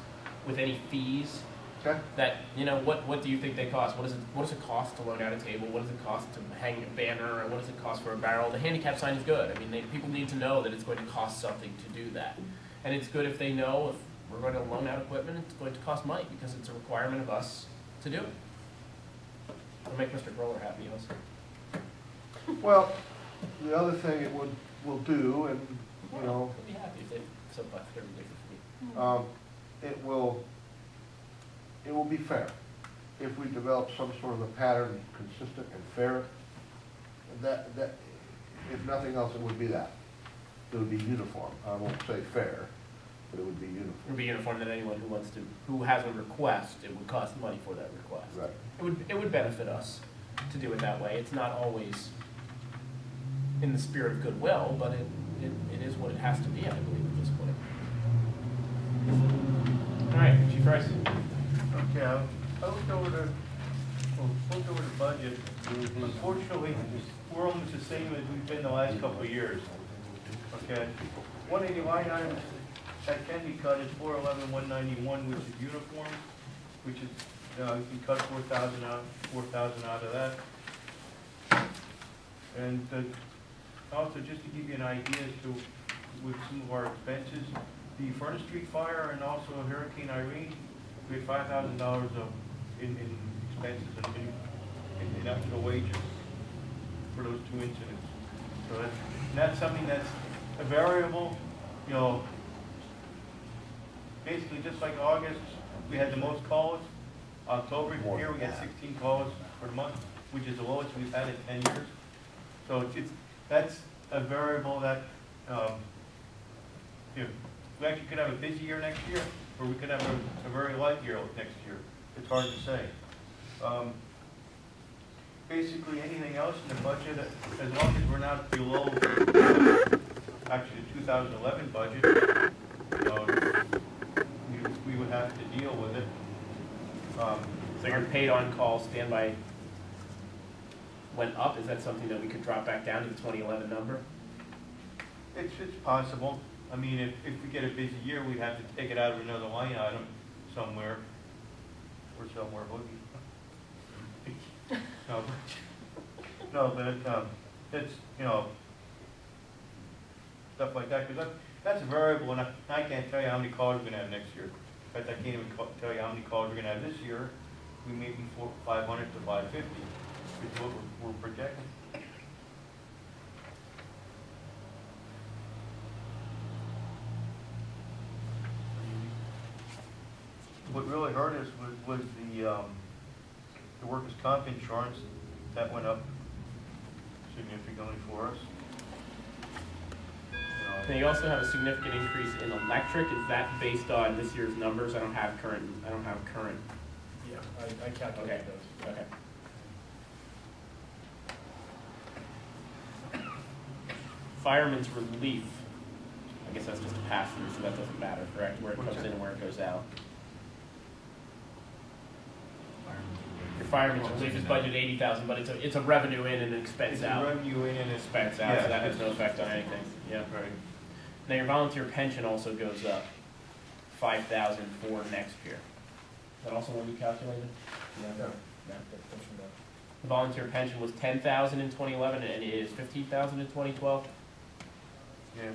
with any fees. Okay. That, you know, what do you think they cost? What does it cost to load out a table? What does it cost to hang a banner? And what does it cost for a barrel? The handicap sign is good. I mean, people need to know that it's going to cost something to do that. And it's good if they know if we're going to loan out equipment, it's going to cost money because it's a requirement of us to do it. It'll make Mr. Groller happy also. Well, the other thing it will do, and you know, I'll be happy if they sublet everybody for free. it will be fair if we develop some sort of a pattern, consistent and fair. That if nothing else, it would be that. It would be uniform. I won't say fair, but it would be uniform. It would be uniform that anyone who has a request, it would cost money for that request. Right. It would benefit us to do it that way. It's not always in the spirit of goodwill, but it is what it has to be, I believe, at this point. All right, Chief Rice. Okay, I looked over the budget. Unfortunately, we're almost the same as we've been the last couple of years. Okay, one of the line items that can be cut is 411-191, which is uniform, which is, you can cut 4,000 out of that. And also, just to give you an idea as to with some of our expenses, the Furnace Street fire and also Hurricane Irene, we had $5,000 in expenses in extra wages for those 2 incidents. So that's something that's a variable, you know. Basically, just like August, we had the most calls. October, here we got 16 calls per month, which is the lowest we've had in 10 years. So that's a variable that, you know, we actually could have a busy year next year, or we could have a very light year next year. It's hard to say. Basically, anything else in the budget, as long as we're not below, actually, the 2011 budget, we would have to deal with it. So your paid on-call standby went up. Is that something that we could drop back down to the 2011 number? It's possible. I mean, if we get a busy year, we'd have to take it out of another line item somewhere, or somewhere. No, but it's, you know, stuff like that, because that's a variable, and I can't tell you how many calls we're going to have next year. In fact, I can't even tell you how many calls we're going to have this year. We may be 500 to 550, which is what we're projecting. What really hurt us was the workers' comp insurance. That went up significantly for us. Now you also have a significant increase in electric. Is that based on this year's numbers? I don't have current. Yeah, I calculated those. Okay. Fireman's relief, I guess that's just a pass-through, so that doesn't matter, correct? Where it What's comes that? in and where it goes out. Your fireman's relief is budgeted 80,000, but it's a revenue in and an expense It's a out. revenue in and it's. Expense out, so that has no effect on anything, yeah. Right. Now, your volunteer pension also goes up 5,000 for next year. Is that also what you calculated? No. The volunteer pension was 10,000 in 2011, and it is 15,000 in 2012. Yeah,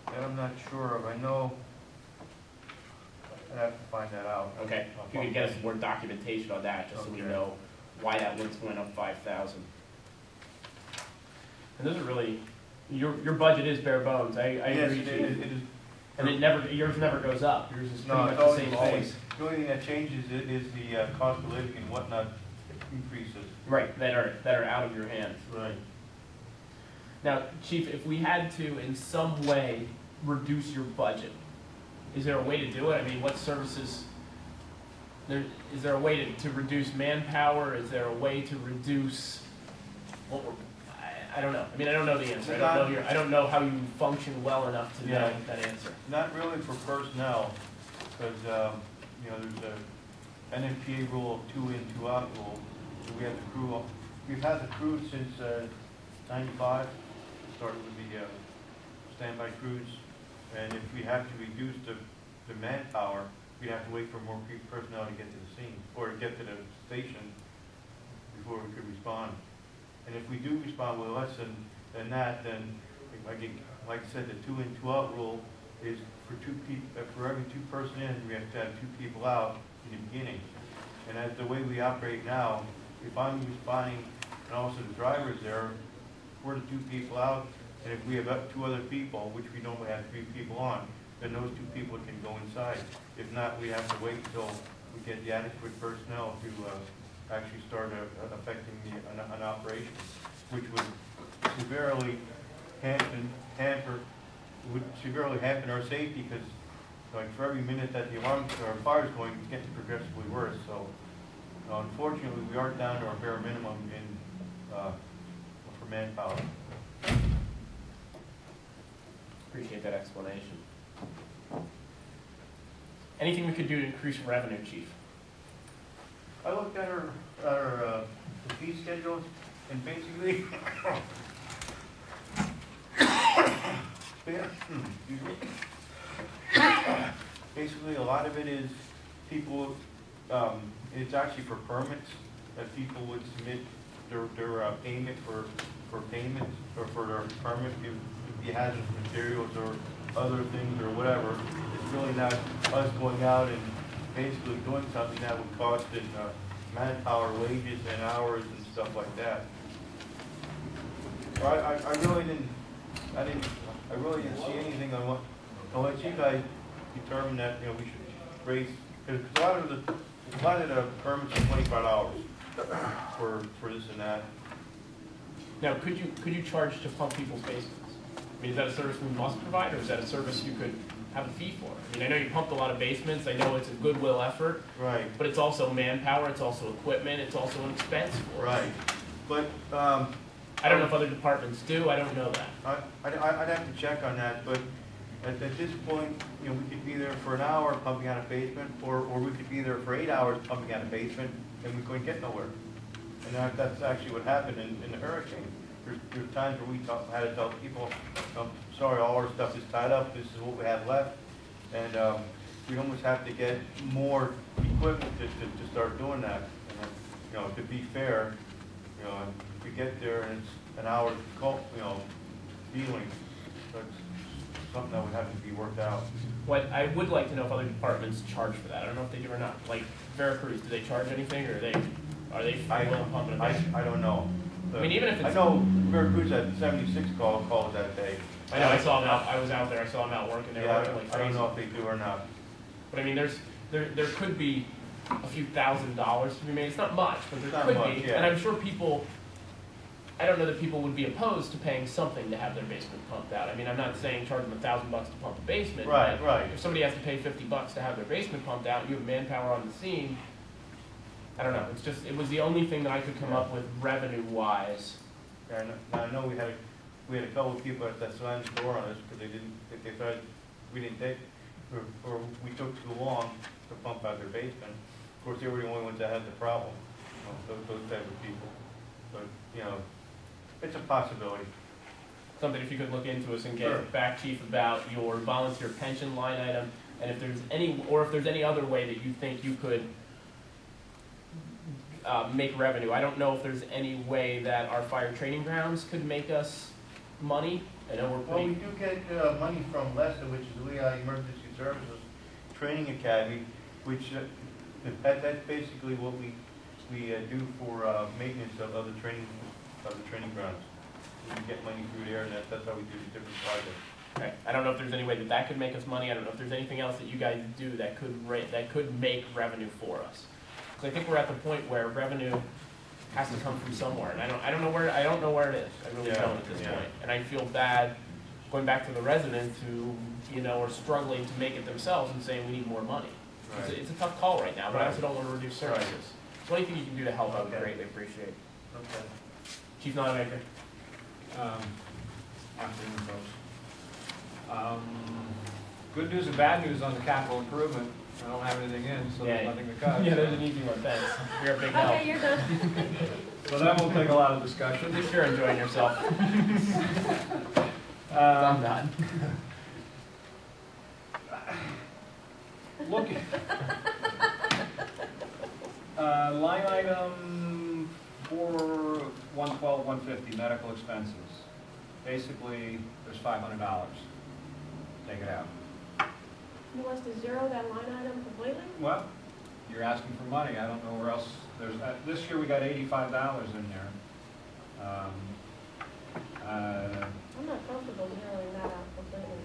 that I'm not sure of. I know, I'd have to find that out. Okay, if you could get us more documentation on that, just so we Okay. know why that one's going up 5,000. And those are really, your budget is bare bones, I Yes, agree, it Chief. is. And yours never goes up, yours is pretty No, much it's the always same the same. always. The only thing that changes is the cost of living and whatnot increases. Right, that are out of your hands. Right. Now, Chief, if we had to in some way reduce your budget, is there a way to do it? I mean, what services, is there a way to reduce manpower? Is there a way to reduce, I don't know. I mean, I don't know the answer. I don't know how you function well enough to know that answer. Not really for personnel, because, there's a NFPA rule of 2 in, 2 out rule. So we have the crew, we've had the crew since 95, started with the standby crews. And if we have to reduce the manpower, we'd have to wait for more personnel to get to the scene, or to get to the station before we could respond. And if we do respond with less than that, then, like I said, the 2 in, 2 out rule is for 2 people, for every 2 person in, we have to have 2 people out in the beginning. And as the way we operate now, if I'm responding and also the driver's there, we're the 2 people out, and if we have 2 other people, which we normally have 3 people on, then those 2 people can go inside. If not, we have to wait until we get the adequate personnel to actually start affecting an operation, which would severely hamper our safety, because like for every minute that the alarm or fire is going, it's getting progressively worse. So unfortunately, we are down to our bare minimum for manpower. Appreciate that explanation. Anything we could do to increase revenue, Chief? I looked at our fee schedule, and basically, basically a lot of it is people. It's actually for permits that people would submit their payment for payment or for their permit. If you hazardous materials or other things or whatever, it's really not us going out and basically doing something that would cost in manpower, wages, and hours and stuff like that. So I really didn't see anything unless you guys determine that we should raise, because a lot of the permits are $25 for this and that. Now, could you charge to pump people's basements? I mean, is that a service we must provide, or is that a service you could have a fee for? I mean, I know you pumped a lot of basements. I know it's a goodwill effort. Right. But it's also manpower. It's also equipment. It's also an expense for us. Right. But I don't know if other departments do. I don't know that. I'd have to check on that. But at this point, we could be there for an hour pumping out a basement, or we could be there for 8 hours pumping out a basement, and we couldn't get nowhere. And that's actually what happened in the hurricane. There's times where we had to tell people, sorry, all our stuff is tied up, this is what we have left. And we almost have to get more equipment to start doing that. And, to be fair, if we get there and it's an hour dealing, that's something that would have to be worked out. What I would like to know if other departments charge for that. I don't know if they do or not. Like Veracruz, do they charge anything, or are they free will pumping a basement? I don't know. I mean, even if it's... I know Veracruz had 76 calls that day. I know, I saw them out, I was out there, I saw them out working, they were working like I don't crazy. know if they do or not. But I mean, there could be a few $1,000s to be made. It's not much, but there It's not could much, be. yeah. And I'm sure I don't know that people would be opposed to paying something to have their basement pumped out. I mean, I'm not saying charge them $1,000 to pump a basement. Right, but right. If somebody has to pay $50 to have their basement pumped out, and you have manpower on the scene, I don't know. It was the only thing that I could come up with revenue-wise. Yeah, I know we had we had a couple of people that slammed the door on us because they thought we didn't take, or we took too long to pump out their basement. Of course, they were the only ones that had the problem, those type of people. But, you know, it's a possibility. Something if you could look into us and get Sure. back, chief, about your volunteer pension line item, and if there's any other way that you think you could make revenue. I don't know if there's any way that our fire training grounds could make us money. I know we're Well, we pretty, do get money from Leicester, which is the Lehigh Emergency Services Training Academy, which that's basically what we do for maintenance of the training grounds. We get money through there, and that's how we do the different projects. okay. I don't know if there's any way that that could make us money. I don't know if there's anything else that you guys do that could make revenue for us. Because I think we're at the point where revenue has to come from somewhere, and I don't know where it is. I really Yeah, don't at this yeah. point. And I feel bad going back to the residents who, you know, are struggling to make it themselves and saying we need more money. Right. It's a tough call right now, but I Right. also don't want to reduce Right. services. So anything you can do to help, I would Okay. greatly appreciate. Okay. Chief Nonamaker. Afternoon, folks. Good news and bad news on the capital improvement. I don't have anything in, so there's Yeah. nothing to cut. Yeah, there's an easy one, thanks. You're a big help. Okay, you're done. So that won't take a lot of discussion. At least you're enjoying yourself. I'm Um, not. Looking. Line item 4/112/150, medical expenses. Basically, there's $500. Take it out. You want us to zero that line item completely? Well, you're asking for money. I don't know where else. There's this year we got $85 in there. I'm not comfortable zeroing that out completely,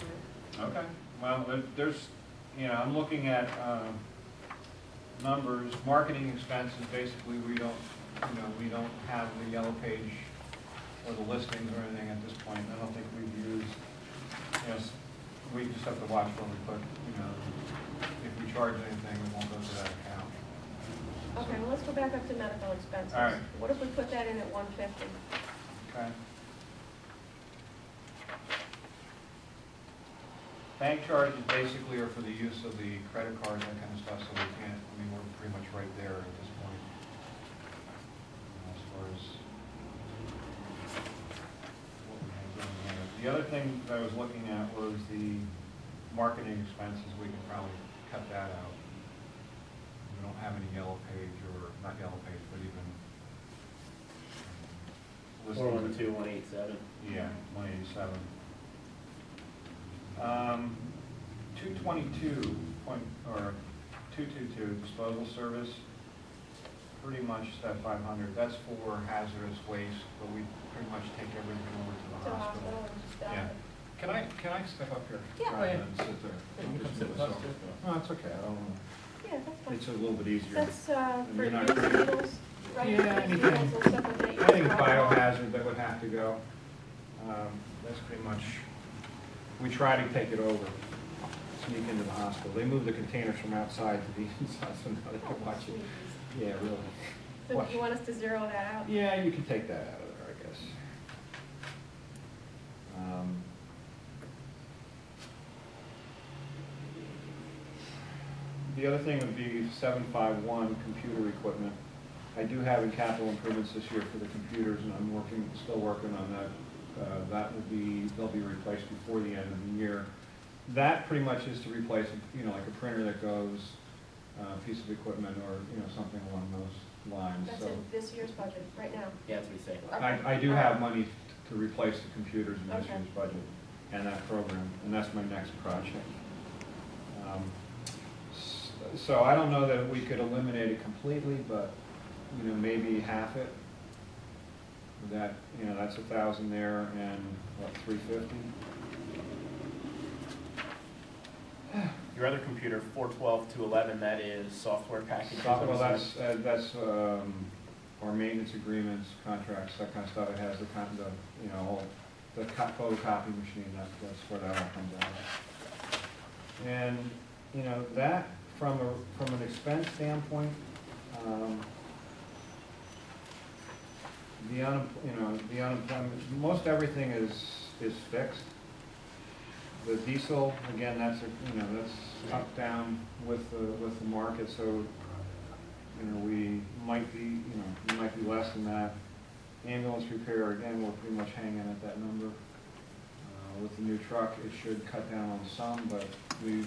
Mike. Okay. Well, there's, you know, I'm looking at numbers. Marketing expenses. Basically, we don't have the yellow page or the listings or anything at this point. I don't think we've used. Yes, we just have to watch when we put. You know, if we charge anything, it won't go to that account. Okay, well, let's go back up to medical expenses. All right. What if we put that in at 150? Okay. Bank charges basically are for the use of the credit cards, that kind of stuff, so we can't, I mean, we're pretty much right there at this point. As far as what we have going there. The other thing that I was looking at was the marketing expenses. We can probably cut that out. We don't have any yellow page, or not yellow page, but even listings. 412-187. Yeah, 187. 222 disposal service, pretty much that 500. That's for hazardous waste, but we pretty much take everything over to To the the hospital. hospital and stuff? Yeah. Can I step up here? Yeah. Rather than sit there. Yeah, you can Just sit move with us, this over. too. No, it's okay, I don't want Yeah, that's to, fine. it's a little bit easier. That's for You're not used gonna- needles, right? Yeah, Used anything- needles and stuff like that. you Anything can throw out. biohazard that would have to go, that's pretty much, we try to take it over, sneak into the hospital. They move the containers from outside to the inside, so now they Oh, can watch it. sweet. Yeah, really. So Watch. you want us to zero that out? Yeah, you can take that out of there, I guess. The other thing would be 751, computer equipment. I do have in capital improvements this year for the computers, and I'm still working on that. They'll be replaced before the end of the year. That pretty much is to replace, like a printer that goes, a piece of equipment, or, something along those lines. That's So in this year's budget, right now? Yeah, that's what he's saying. Okay. I do have money to replace the computers in this Okay. year's budget and that program, and that's my next project. So I don't know that we could eliminate it completely, but, maybe half it. That, that's 1,000 there, and what, 350? Your other computer, 412-211, that is software packages. Well, that's our maintenance agreements, contracts, that kind of stuff. It has the photocopy machine, that's where that all comes out of. And, that, from an expense standpoint, the unemployment, most everything is fixed. The diesel, again, that's up down with the market, so, we might be less than that. Ambulance repair, again, we're pretty much hanging at that number. With the new truck, it should cut down on some, but we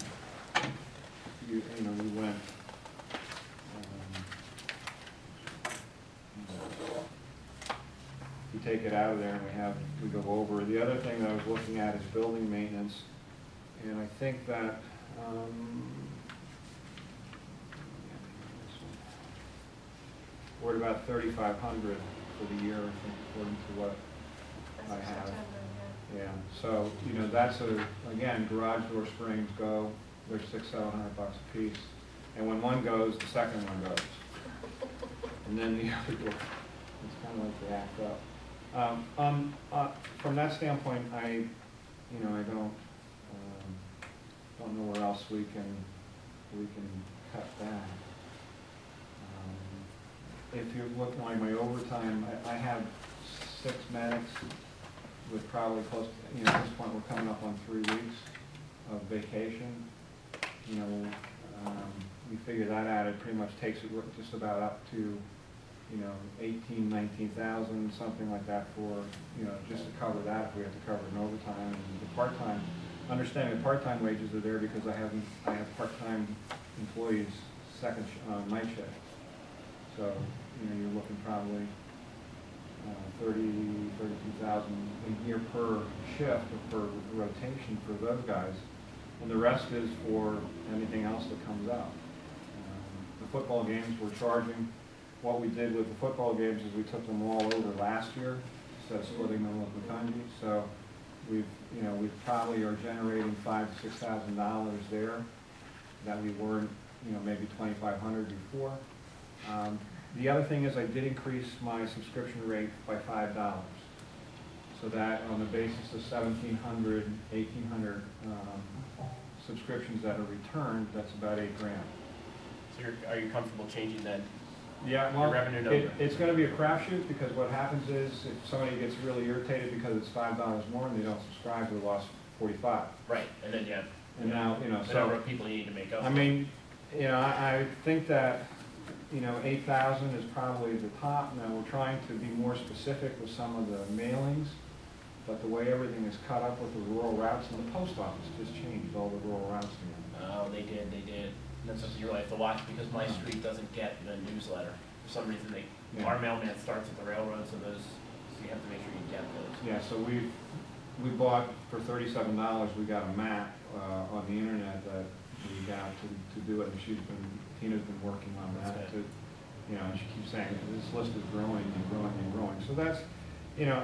went, we take it out of there and we go over. The other thing that I was looking at is building maintenance, and I think that, we're at about 3,500 for the year, I think, according to what I have. Yeah, so, that's again, garage door springs go, they're $600-700 a piece. And when one goes, the second one goes. And then the other door, it's kind of like they act up. From that standpoint, I don't know where else we can cut back. If you look at my overtime, I have 6 medics with probably close to, at this point, we're coming up on 3 weeks of vacation. We figure that out, it pretty much takes it just about up to, 18, 19,000, something like that for, just to cover that, if we have to cover an overtime. And the part-time, understanding the part-time wages are there because I have part-time employees night shift. So, you're looking probably 32,000 a year per shift or per rotation for those guys. And the rest is for anything else that comes out. The football games we're charging. What we did with the football games is we took them all over last year instead of splitting them with McCundy. So we probably are generating $5,000 to $6,000 there that we weren't, maybe $2,500 before. The other thing is I did increase my subscription rate by $5. So that on the basis of 1,700, 1,800 subscriptions that are returned, that's about $8 grand. So are you comfortable changing that? Yeah, Your revenue number? It's going to be a crapshoot because what happens is if somebody gets really irritated because it's $5 more and they don't subscribe, they lost 45. Right, and then you have And the number of people you need to make up. I mean, I think that 8,000 is probably the top. Now we're trying to be more specific with some of the mailings, but the way everything is cut up with the rural routes, and the post office just changed all the rural routes again. Oh, they did. That's something you really have to watch because my street doesn't get the newsletter. For some reason, our mailman starts at the railroad, so you have to make sure you get those. Yeah, so we bought for $37. We got a map on the internet that we got to do it, and Tina's been working on that. And she keeps saying this list is growing and growing and growing. So that's,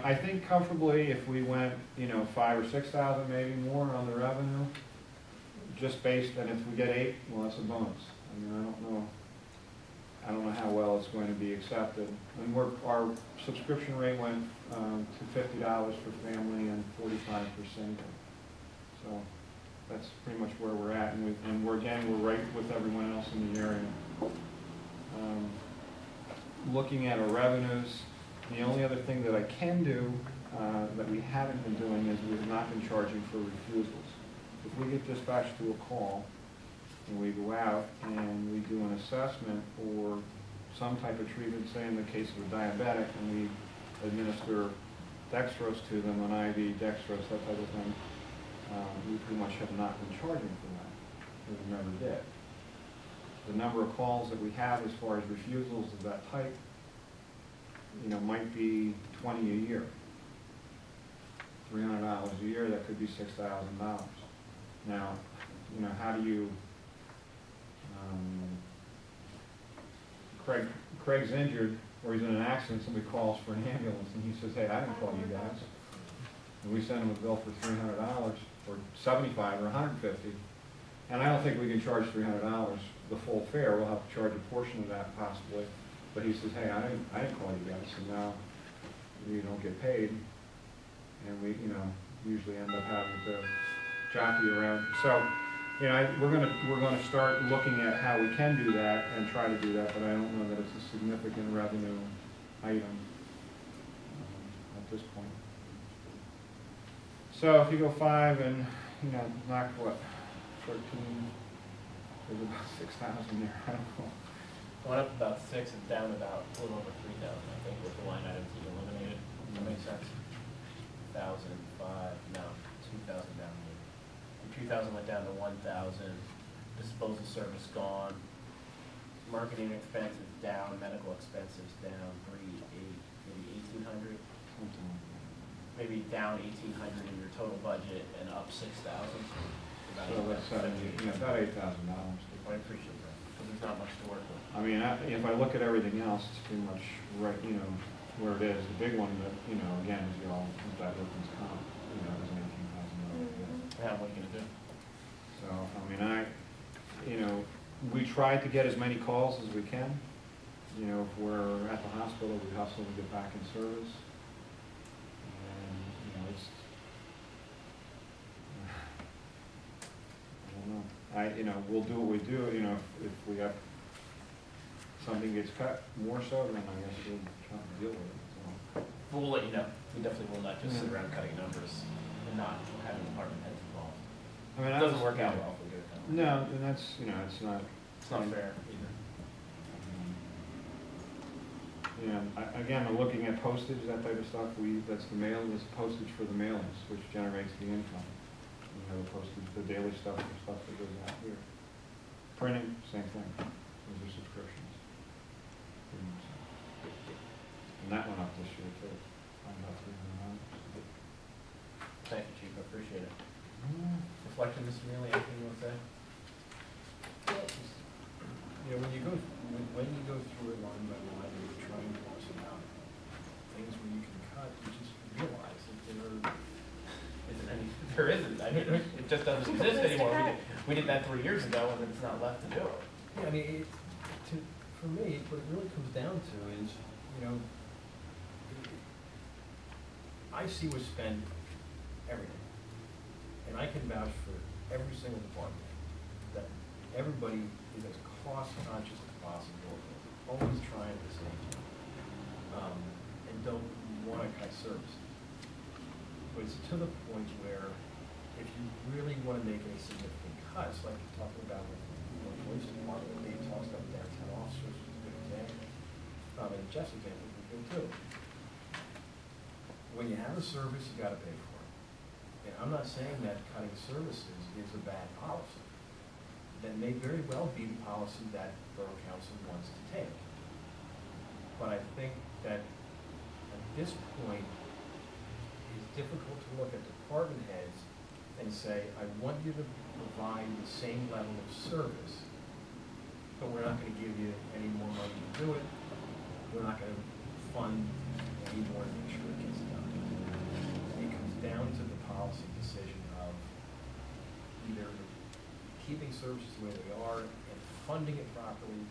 I think comfortably if we went, 5,000 or 6,000 maybe more on the revenue. Just based, and if we get 8, well, that's a bonus. I mean, I don't know how well it's going to be accepted. And our subscription rate went to $50 for family and 45% for single. So that's pretty much where we're at, and we're right with everyone else in the area. Looking at our revenues, the only other thing that I can do that we haven't been doing is we have not been charging for refusals. If we get dispatched to a call and we go out and we do an assessment or some type of treatment, say in the case of a diabetic, and we administer dextrose to them, an IV dextrose, that type of thing, we pretty much have not been charging for that. We never did. The number of calls that we have as far as refusals of that type, might be 20 a year. $300 a year, that could be $6,000. Now, how do you, Craig's injured, or he's in an accident, somebody calls for an ambulance, and he says, hey, I didn't call you guys. And we send him a bill for $300, or $75, or $150. And I don't think we can charge $300 the full fare. We'll have to charge a portion of that possibly. But he says, hey, I didn't call you guys, so now you don't get paid. And we, usually end up having to jockey around. So, we're gonna start looking at how we can do that and try to do that, but I don't know that it's a significant revenue item. this point. So if you go 5 and, you know, knock what, 13, there's about 6,000 there, I don't know. Went up about 6 and down about a little over 3,000, I think, with the line items you eliminated. Does that make sense? 1,005, no, 2,000 down here. From 2,000 went down to 1,000. Disposal service gone. Marketing expenses down. Medical expenses down. 3, 8, maybe 1,800. Maybe down 1,800 in your total budget and up 6,000. So that's, about $8,000. I appreciate that, because there's not much to work with. I mean, if I look at everything else, it's pretty much right, you know, where it is. The big one that, you know, again, is y'all, that workman's comp, you know, is an $18,000. Yeah, what are you gonna do? So, I mean, you know, we try to get as many calls as we can. You know, if we're at the hospital, we hustle to get back in service. And, you know, it's, I don't know. You know, we'll do what we do, you know, if we have, something gets cut more so, then I guess we'll try to deal with it, so. We'll let you know. We definitely will not just sit around cutting numbers and not having department heads involved. I mean, It doesn't work out well if we do it that way. No, and that's, you know, it's not. It's not fair either. You know, again, I'm looking at postage, that type of stuff, that's the mail, this postage for the mailings, which generates the income. We have a postage, the daily stuff, the stuff that goes out here. Printing, same thing, those are subscriptions. And that went up this year too, about $300. Thank you, Chief. I appreciate it. Reflection, Mr. Neely, anything you want to say? You know, when you go through it line by line, and you're trying to parse out things where you can cut, you just realize that There isn't. I mean, it just doesn't exist anymore. We did that 3 years ago, and it's not left to do it. yeah, I mean, for me, what it really comes down to is, you know, I see what's spent every day. And I can vouch for every single department that everybody is as cost conscious as possible, always trying to save, and don't want to cut services. But it's to the point where if you really want to make any significant cuts, like you're talking about with the police department, they tossed up downtown officers, which is a good example. And Jeff's example is good too. When you have a service, you got to pay for it. And I'm not saying that cutting services is a bad policy. That may very well be the policy that Borough Council wants to take. But I think that at this point, it's difficult to look at department heads and say, I want you to provide the same level of service, but we're not going to give you any more money to do it. We're not going to fund any more to make sure it gets done. It comes down to the policy decision of either keeping services the way they are and funding it properly,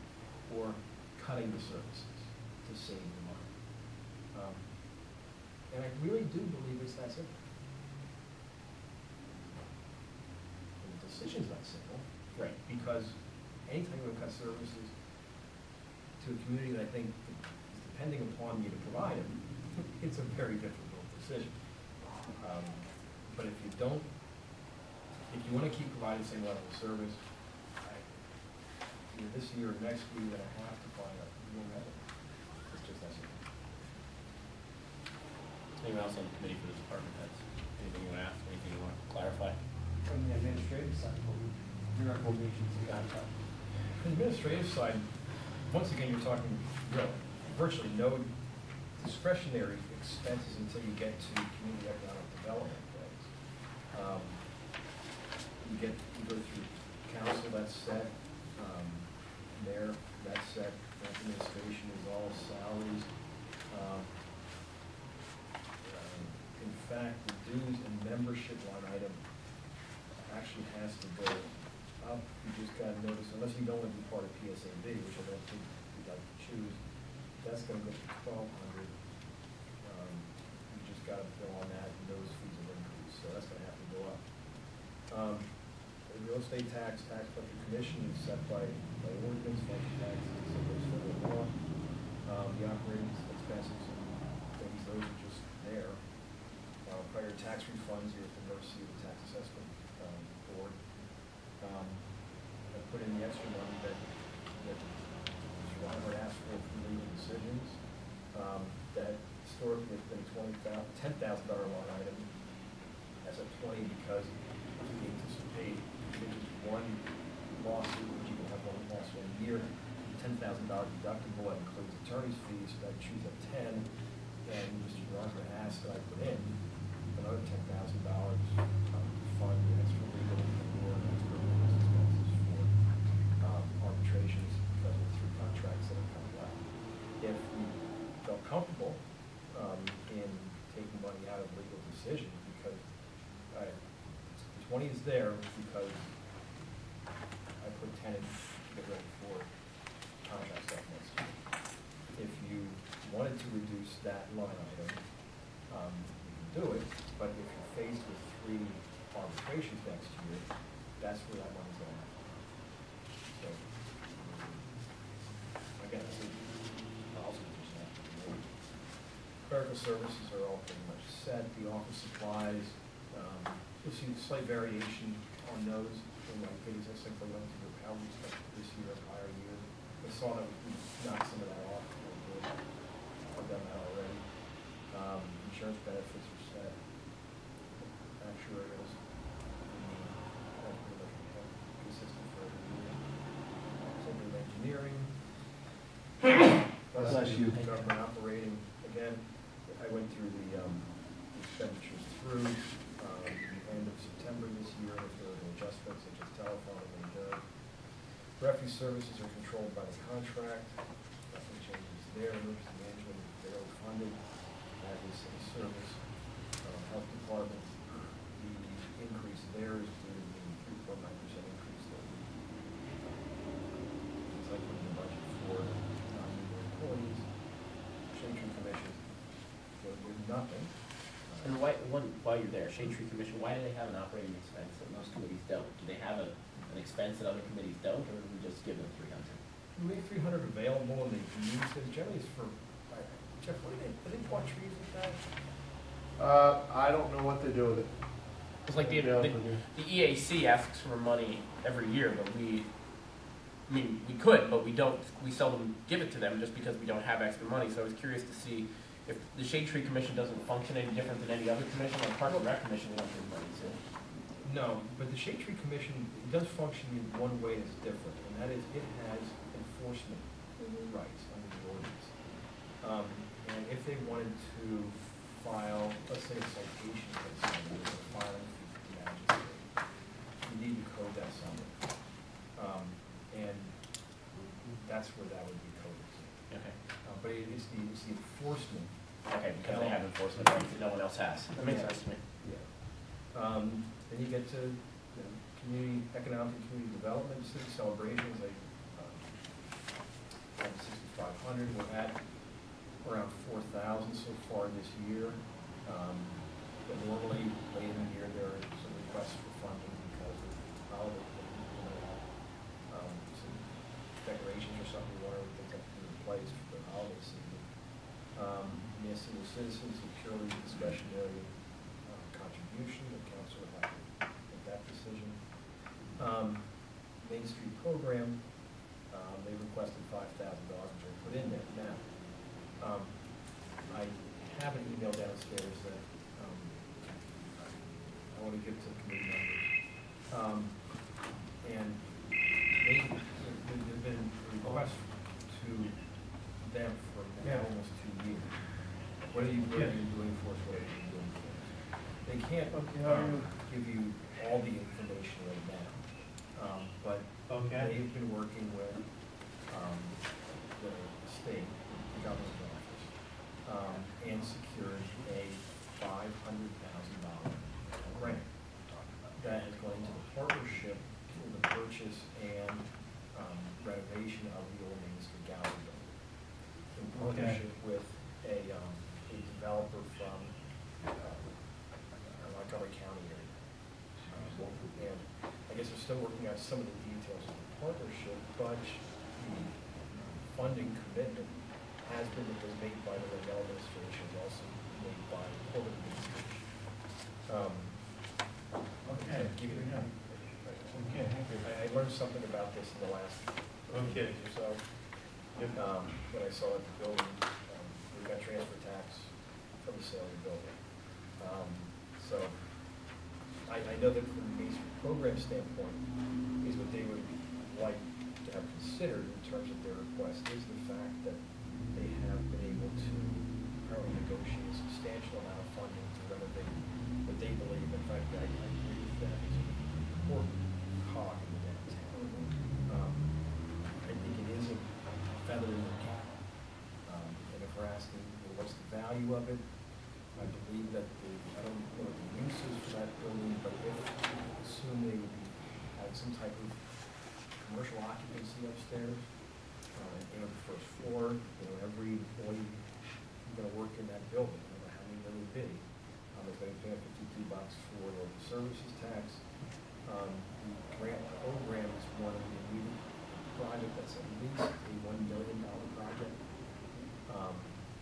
or cutting the services to save the money. And I really do believe it's that simple. And the decision's not simple, Right. because anytime you cut services to a community that I think is depending upon you to provide them, it's a very difficult decision. But if you don't, if you want to keep providing the same level of service, either this year or next year, you're going to have to find a new method. It's just that simple. Anyone else on the committee for the department heads? Anything you want to ask, anything you want to clarify? From the administrative side, your recommendations you got about. On the administrative side, once again, you're talking, virtually no discretionary expenses until you get to community economic development things. You go through council, that's set, mayor, that's set, administration is all salaries. In fact, the dues and membership line item actually has to go up. You just got to notice, unless you don't want to be part of PSAB, which I don't think you'd like to choose, that's going to go to 1,200. You just got to bill on that, and those fees will increase, so that's going to have to go up. The real estate tax collector commission is set by ordinance, function tax, is set by federal law. The operating expenses and things those are just there. Prior tax refunds, you're at the mercy of the tax assessment board. I put in the extra money that Mr. Robert asked for legal decisions. That historically has been $10,000 line item. As a 20 because we anticipate maybe one lawsuit, which you can have one lawsuit a year, $10,000 deductible, that includes attorney's fees, so I choose at 10, and Mr. Roger asked that I put in another $10,000 to fund the extra legal or extra business expenses for arbitrations because of the 3 contracts that are coming up. If we felt comfortable in taking money out of legal decisions, because the 20 is there because I put 10 in to get ready for contract stuff next year. If you wanted to reduce that line item, you can do it, but if you're faced with 3 arbitrations next year, that's where that money's going. So, again, it's also just that. Clerical services are all pretty much set. The office supplies, you'll see a slight variation on those. In my case, I simply went to the how we expected this year, prior year. I saw that we knocked some of that off. I've done that already. Insurance benefits are set. Actuarials, consistent for every year. Something engineering. Bless you. Government operating. Again, I went through the expenditures through end of September this year, if there were adjustments such as telephone and refuse services are controlled by the contract. Nothing changes there. Emergency management is barely funded. That is a service. Health department, the increase there is due to the 3.9% increase that we it's like putting the budget for non-union employees. Shade Tree Commission, so with nothing. And while you're there, Shade Tree Commission, why do they have an operating expense that most committees don't? Do they have an expense that other committees don't, or do we just give them 300? We make 300 available and they can use it. Generally it's for, Jeff, what do they want trees with that? I don't know what they do with it. It's like the EAC asks for money every year, but we could, but we don't, we seldom give it to them just because we don't have extra money. So I was curious to see if the Shade Tree Commission doesn't function any different than any other commission, like Park and Rec Commission, we don't give money to. No, but the Shade Tree Commission, it does function in one way that's different, and that is it has enforcement rights under the ordinance. And if they wanted to file, let's say a citation against someone, or filing fee for the magistrate, you need to code that somewhere. And that's where that would be coded to. Okay. But it's the enforcement. Okay, because they have enforcement rights that no one else has. That makes sense to me. Yeah. Then you get to community, economic and community development, city celebrations, like 6,500, we're at around 4,000 so far this year. But normally, late in the year, there are some requests for funding because of holiday, some decorations or something we want to get that in place for the holiday season. Yes, senior citizens, a purely discretionary contribution, the council would have to make that decision. Main Street program, they requested $5,000, which I put in there. Now, I have an email downstairs that I want to give to the committee members. And there's been requests to them for almost 2 years. What are you doing for us? What are you doing for us? They can't give you all the information right now, but they've been working with the state governor's office and secured a $500,000 grant that is going to the partnership for the purchase and renovation of the old Main Street Gallery building. In partnership with a developer from Montgomery County area. And I guess we're still working out some of the details of the partnership, but the funding commitment has been, that was made by the Randell administration, is also made by the Court administration. Okay. Give you Yeah. Okay. I learned something about this in the last Okay. or so. When I saw at the building, we got transfer tax from the sale of the building. So I know that from the program standpoint, is what they would like to have considered in terms of their request is the fact that they have been able to apparently negotiate a substantial amount of funding to renovate what they believe, in fact, I agree with that, is an important cog in the downtown. I think it is a feather in the cap. And if we're asking, what's the value of it, I believe that I don't know what the use is for that building, but if, assume they would be having some type of commercial occupancy upstairs, the first floor, every employee who's gonna work in that building, I don't know how many there would be. If they pay $52 for the services tax, the grant program is one of the immediate project that's at least a $1 million project.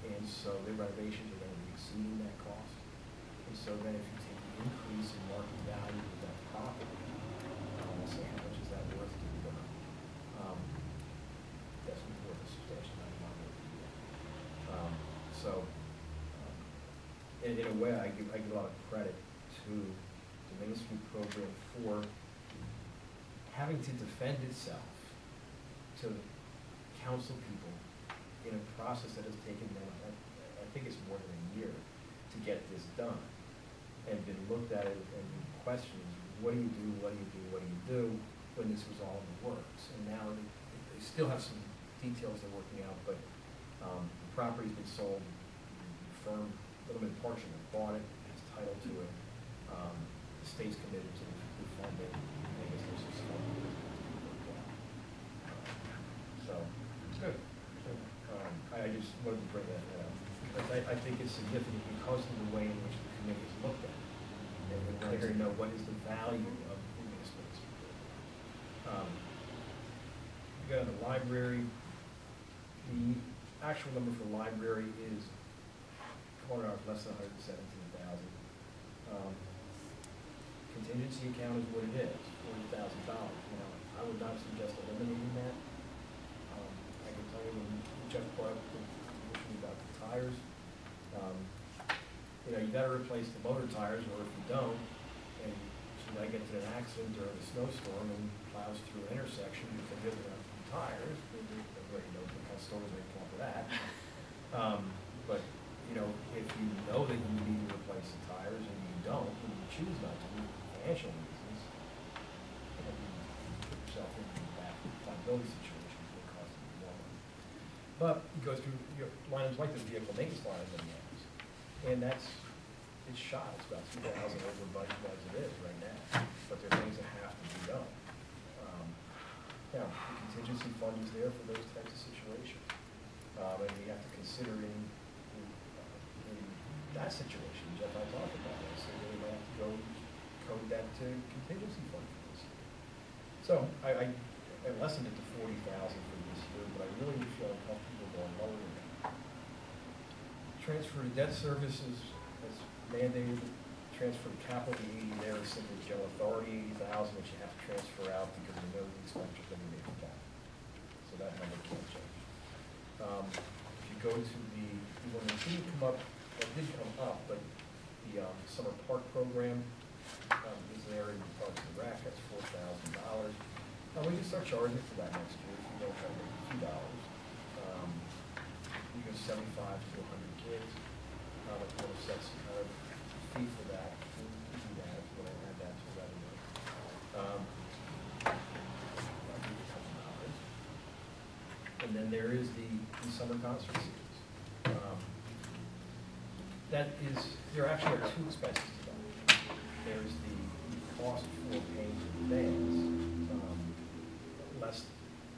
And so their renovations are gonna be exceeding that cost. And so then if you take the increase in market value of that property, let's say how much is that worth to the owner? That's worth a substantial amount of money. In a way, I give a lot of credit to the Main Street program for having to defend itself to counsel people in a process that has taken them, I think it's more than a year to get this done, and been looked at it and questioned, what do you do, what do you do, what do you do, when this was all in the works. And now they still have some details they're working out, but the property's been sold, the firm, limited partnership bought it, has title to it, the state's committed to the funding, I guess there's some stuff that needs to be worked out. So, Good. I just wanted to bring that up. I think it's significant because of the way in which the committee has looked at it. And we're clear to know what is the value of the municipal building. You got the library. The actual number for the library is less than $117,000. Contingency account is what it is, $40,000. I would not suggest eliminating that. I can tell you when Jeff brought up the issue about the tires, you gotta replace the motor tires, or if you don't, and somebody gets in an accident during a snowstorm and plows through an intersection because they doesn't have tires, everybody knows what kind of stories they come up with that. But, if you know that you need to replace the tires and you don't, and you choose not to, for financial reasons, you put yourself in that liability situation, it will cost you more money. But you go through your lines like the vehicle maintenance line that he has, and it's shot, it's about 2,000 over budget as it is right now, but there are things that have to be done. Now, the contingency fund is there for those types of situations, and we have to consider in that situation, Jeff and I talked about this, so we might have to go code that to contingency fund for this year. So I lessened it to 40,000 for this year, but I really feel uncomfortable going lower than that. Transfer to debt services, that's mandated. Transfer to capital, the 80 there is simply general authority, 80,000, which you have to transfer out because you know the expenditures that we made for capital. So that number can't change. If you go to when the team come up, it did come up, but the summer park program is there in Parks and Rec, that's $4,000. We can start charging for that next year if you don't try to make a few dollars. You go 75 to 100 kids. Of course, that's kind of fee for that. We do that when I add that to revenue. And then there is the summer concert series. There actually are two expenses to that. There's the cost for paying for the bands, less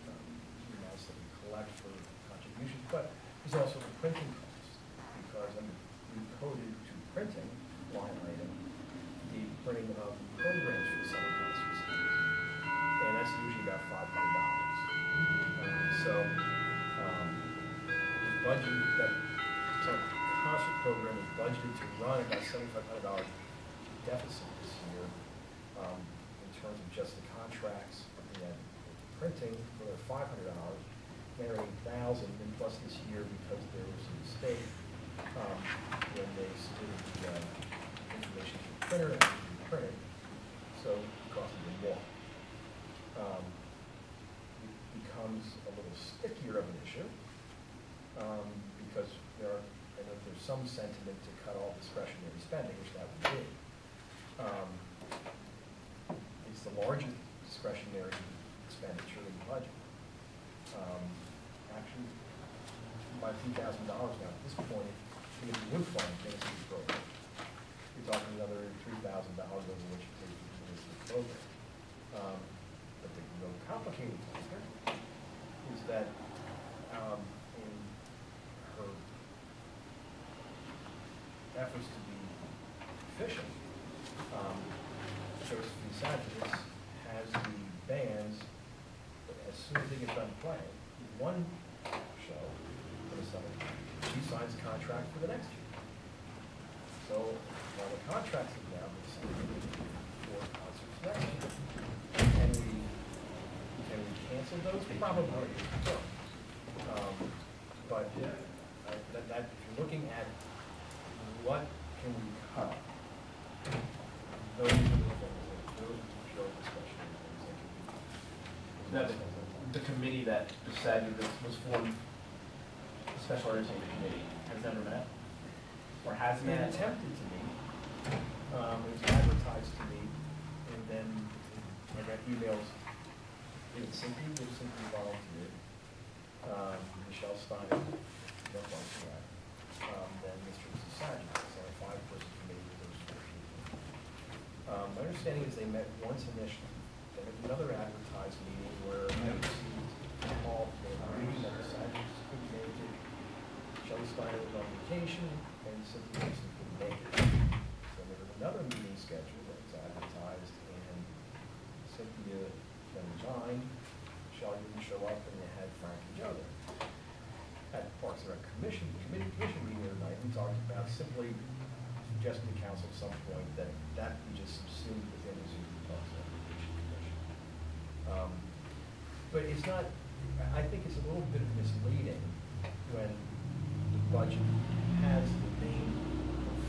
the amounts that we collect for contributions, but there's also the printing cost, because we coded to printing line item the printing of programs for the summer concert series, and that's usually about $500. So the budget program is budgeted to run about $7,500 deficit this year, in terms of just the contracts, looking at printing for their $500, generating $1,000, and plus this year because there was a mistake, when they submitted the, information to the printer and it didn't be printed, so it cost even more. It becomes a little stickier of an issue, because I know there's some sentiment to cut all discretionary spending, which that would be. It's the largest discretionary expenditure in the budget. Actually, by $2,000 now at this point, to get the wood farm fancy program, you're talking another $3,000 over which you take to this program. But the real complicated part here is that in her efforts to be efficient, Josephine Sanchez has the bands, as soon as they get done playing, one show for the summer, she signs a contract for the next year. So while the contracts are now been signed for concerts next year, can we cancel those? Probably. But if you're looking at what can we cut, those are the things, those are the pure discretionary things that Now, can be. the committee that decided this was formed, the Special Entertainment Committee, has never met? Or has They met? attempted to meet, it was advertised to me, and then I got emails, Cynthia volunteered, Michelle Steiner, no volunteer, then Mr. Sasaji, so a 5-person committee with those 4 people. My understanding is they met once initially, then at another advertised meeting where I received a call from a meeting that decided just couldn't make it. Shelley Steiner was on vacation, and Cynthia Wilson couldn't make it. So there was another meeting scheduled that was advertised, and Cynthia then resigned. Shelley didn't show up, and they had Frank and Joe there. At Parks and Rec commission meeting tonight, we talked about simply suggesting to council at some point that be just subsumed within the Super Parks and Recreation Commission. But it's not, I think it's a little bit misleading when the budget has the main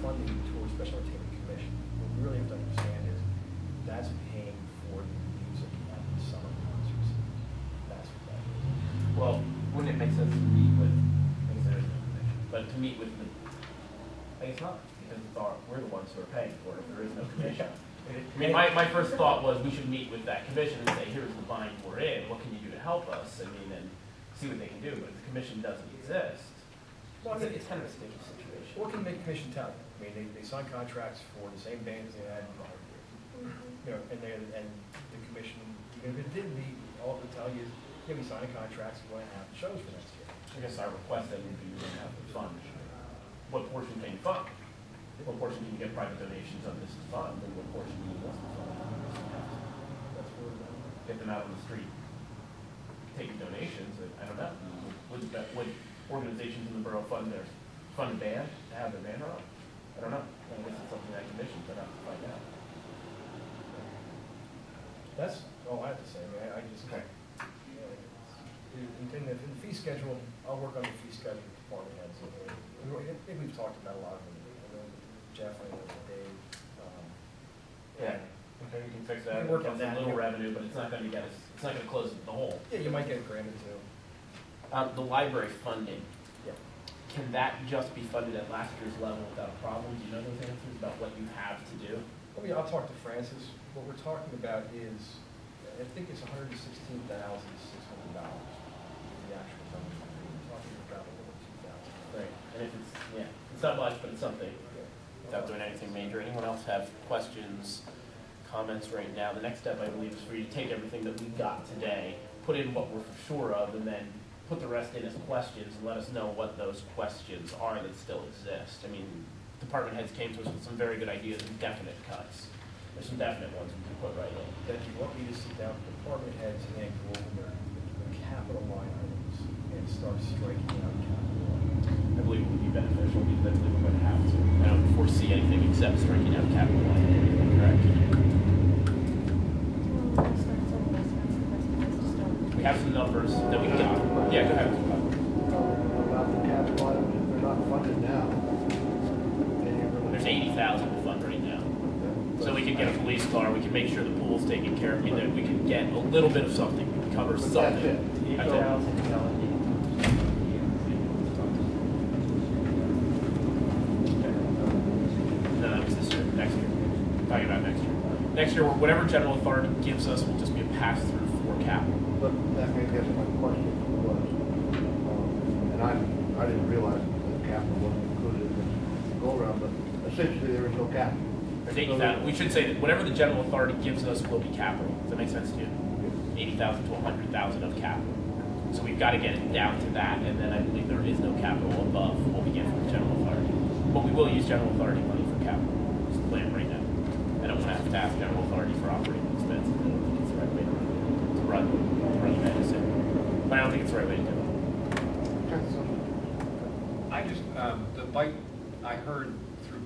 funding towards Special Entertainment Commission. What we really have to understand is that's paying for the music at the summer concerts. That's what that is. Well, wouldn't it make sense to meet with, I guess there is no commission, but to meet with the, I guess not, because we're the ones who are paying for it, if there is no commission. I mean, my first thought was we should meet with that commission and say, here's the bind we're in, what can you do to help us? I mean, and see what they can do, but if the commission doesn't exist, Well, I mean, it's kind of a sticky situation. What can the commission tell you? I mean, they sign contracts for the same bands they had in prior years. You know, and the commission, even if it didn't meet, all it would tell you is, yeah, we signed contracts, we're going to have the shows for next year. I guess our request then would be to have the fund. What portion can you fund? What portion can you get private donations on this fund, and what portion can you invest in fund? That's where we're going. Get them out on the street, taking donations, I don't know. Would organizations in the borough fund a band, to have their band on? I don't know. I guess it's something that commission could have to find out. That's all I have to say. I mean, I just, Okay. in the fee schedule, I'll work on the fee schedule with department heads. I think we've talked about a lot of them. I know Jeff, I know Dave. Yeah. Okay, we can fix that. We can work on Get some that. little revenue, but it's not gonna get us, it's not gonna close the hole. Yeah, you might get a grant or two. The library funding, Yeah. can that just be funded at last year's level without a problem? Do you know those answers about what you have to do? I'll talk to Francis. What we're talking about is, I think it's $116,600, the actual number. We're talking about a little 2,000. Right. And if it's not much, but it's something. Without doing anything major. Anyone else have questions, comments right now? The next step, I believe, is for you to take everything that we got today, put in what we're for sure of, and then put the rest in as questions and let us know what those questions are that still exist. I mean, department heads came to us with some very good ideas and definite cuts. There's some definite ones we can put right in. That you want me to sit down with department heads and go over their capital line items and start striking out capital line items. I believe it would be beneficial because I believe we're going to have to. I don't foresee anything except striking out capital line, correct? We have some numbers that we got. Yeah, go ahead. About the capital items, if they're not funded now. There's 80,000 to fund right now. So we could get a police car, we can make sure the pool's taken care of, that we can get a little bit of something, we can cover something. That's it. No, that was this year, next year. Talking about next year. Next year, whatever general authority gives us will just be a pass-through for capital. But that may guess my question was, and I didn't realize that capital wasn't included in this go-around, but essentially there is no capital. There's 80,000, we should say that whatever the general authority gives us will be capital. Does that make sense to you? 80,000 to 100,000 of capital. So we've got to get it down to that, and then I believe there is no capital above what we get from the general authority. But we will use general authority money for capital. It's the plan right now. I don't want to have to ask general authority for operating expenses. I don't think it's the right way to run the medicine. But I don't think it's the right way to do it. I just, the bike, I heard through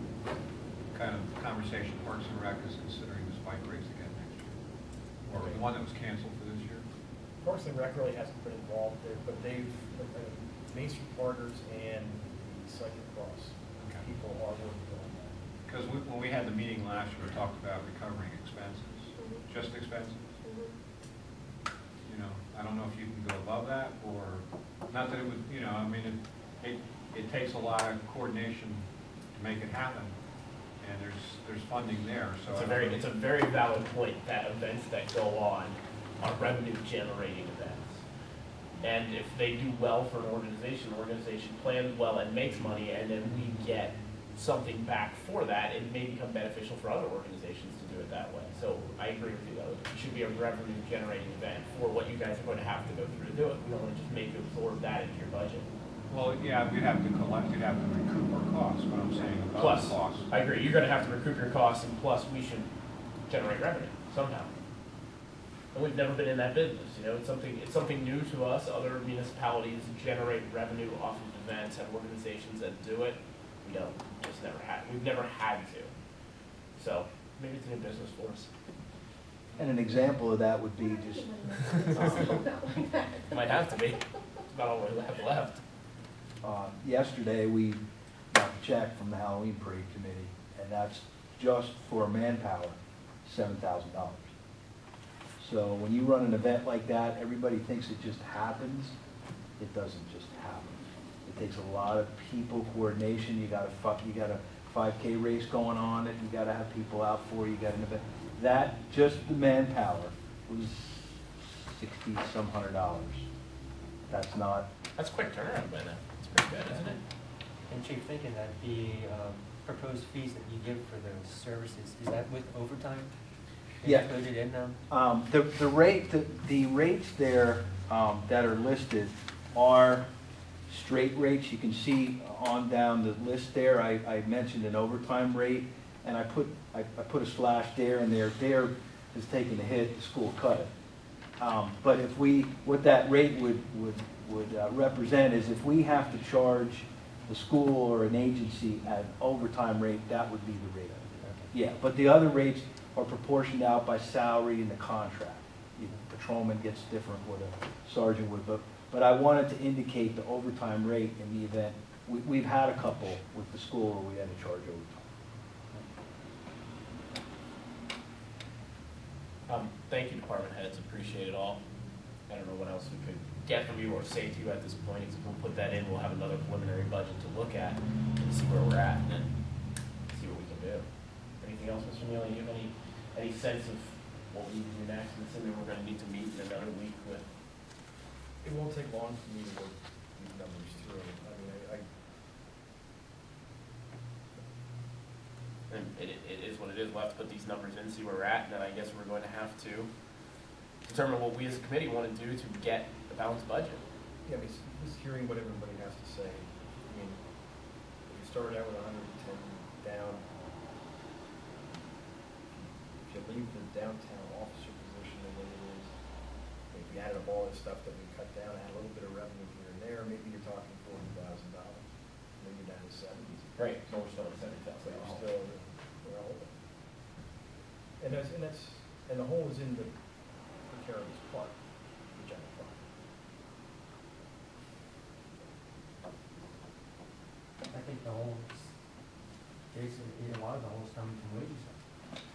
kind of conversation, Parks and Rec is considering this bike race again next year. Or the one that was canceled for this year. Parks and Rec really hasn't been involved there, but they've, Main Street Partners and the Cycle Cross, Okay. people are working on that. Because when we had the meeting last year, we talked about recovering expenses, just expenses. You know, I don't know if you can go above that, or, not that it would, you know, I mean, it takes a lot of coordination to make it happen, and there's funding there, so. It's a very valid point that events that go on are revenue-generating events. And if they do well for an organization, the organization plans well and makes money, and then we get something back for that, it may become beneficial for other organizations to do it that way. So I agree with you, though. It should be a revenue-generating event for what you guys are going to have to go through to do it. We don't want to just make you absorb that into your budget. Well, yeah, we'd have to collect, we'd have to recoup our costs, what I'm saying, above Plus, the costs. I agree, you're gonna have to recoup your costs, and plus, we should generate revenue somehow. And we've never been in that business, you know, it's something new to us. Other municipalities generate revenue off of events, have organizations that do it. We don't, we've never had to. So, maybe it's a new business for us. And an example of that would be just, It might have to be, it's about all we have left. yesterday, we got a check from the Halloween Parade Committee, and that's just for manpower, $7,000. So when you run an event like that, everybody thinks it just happens. It doesn't just happen. It takes a lot of people coordination. You got a 5K race going on, and you got to have people out for it. You got an event. That, just the manpower, was $60-some hundred. That's not. That's quick turnaround by now. It's pretty good, isn't it? And Chief, thinking that the proposed fees that you give for those services, is that with overtime? Yeah. Included in them? The rates there that are listed are straight rates. You can see on down the list there, I mentioned an overtime rate, and I put a slash there, and there is taking a hit, the school cut it. But what that rate would represent is if we have to charge the school or an agency at an overtime rate, that would be the rate. Yeah, but the other rates are proportioned out by salary in the contract. The patrolman gets different what a sergeant would, but I wanted to indicate the overtime rate in the event. We've had a couple with the school where we had to charge overtime. Thank you, department heads, appreciate it all. I don't know what else we could get from you or say to you at this point, except we'll put that in, we'll have another preliminary budget to look at and see where we're at, and then see what we can do. Anything else, Mr. Neal, you have any sense of what we need to do next? And assuming we're gonna need to meet in another week with. It won't take long for me to work these numbers through. I mean, And it is what it is, we'll have to put these numbers in, see where we're at, and then I guess we're going to have to determine what we as a committee want to do to get a balanced budget. yeah, I mean, just hearing what everybody has to say. I mean, if you started out with 110 down, if you leave the downtown officer position the way it is, if you added up all this stuff that we cut down, add a little bit of revenue here and there, maybe you're talking $40,000. maybe down to 70s. Right, so we're still at 70,000. So we're still, we're open. And the hole is in the precarious part, the general fund. I think the whole, Jason, a lot of the holes come from wages.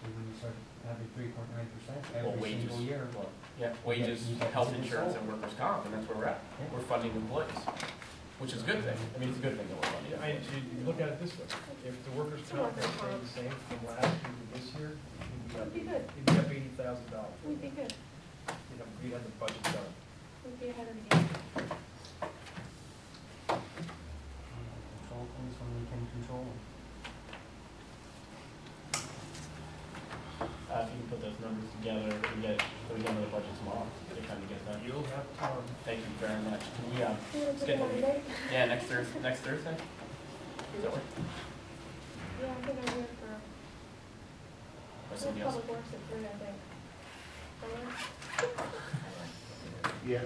When you start having 3.9% Well, every wages. single year. Well, yeah, wages, You get health to the insurance, soul. and workers' comp, and that's where we're at. Yeah. We're funding employees, which is a good thing. I mean, it's a good thing that we're funding employees. You look at it this way, if the workers' It's a comp workers' stayed comp. the same from last year to this year, Would be good. you'd be up $80,000. We'd be good. We'd have the budget done. We'd be ahead of the game. Control things when we can control them. If you can put those numbers together, we get another budget tomorrow, to kind of get that. You'll have time. Thank you very much. Can we, You wanna put it schedule, on Monday? yeah, next Thursday? Does that work? Yeah, I think I'm here for, Or something else? Public Works at 3, I think. Yes.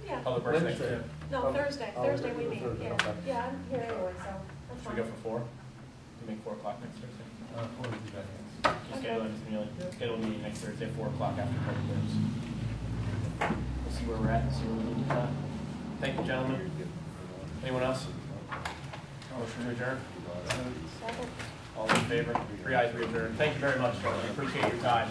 Yeah, Public Works next Wednesday. Thursday. no, Oh, Thursday, oh, Thursday we meet, Thursday, yeah. okay. Yeah, I'm here anyway, so that's Should fine. we go for 4? Can we make 4 o'clock next Thursday? Just Okay. schedule it, Mr. Neely. Schedule a meeting next Thursday, 4 o'clock after Public Works. We'll see where we're at, and see where we need to. Thank you, gentlemen. Anyone else? Motion to adjourn? Second. All in favor? 3 ayes, we adjourn. Thank you very much, gentlemen. Appreciate your time.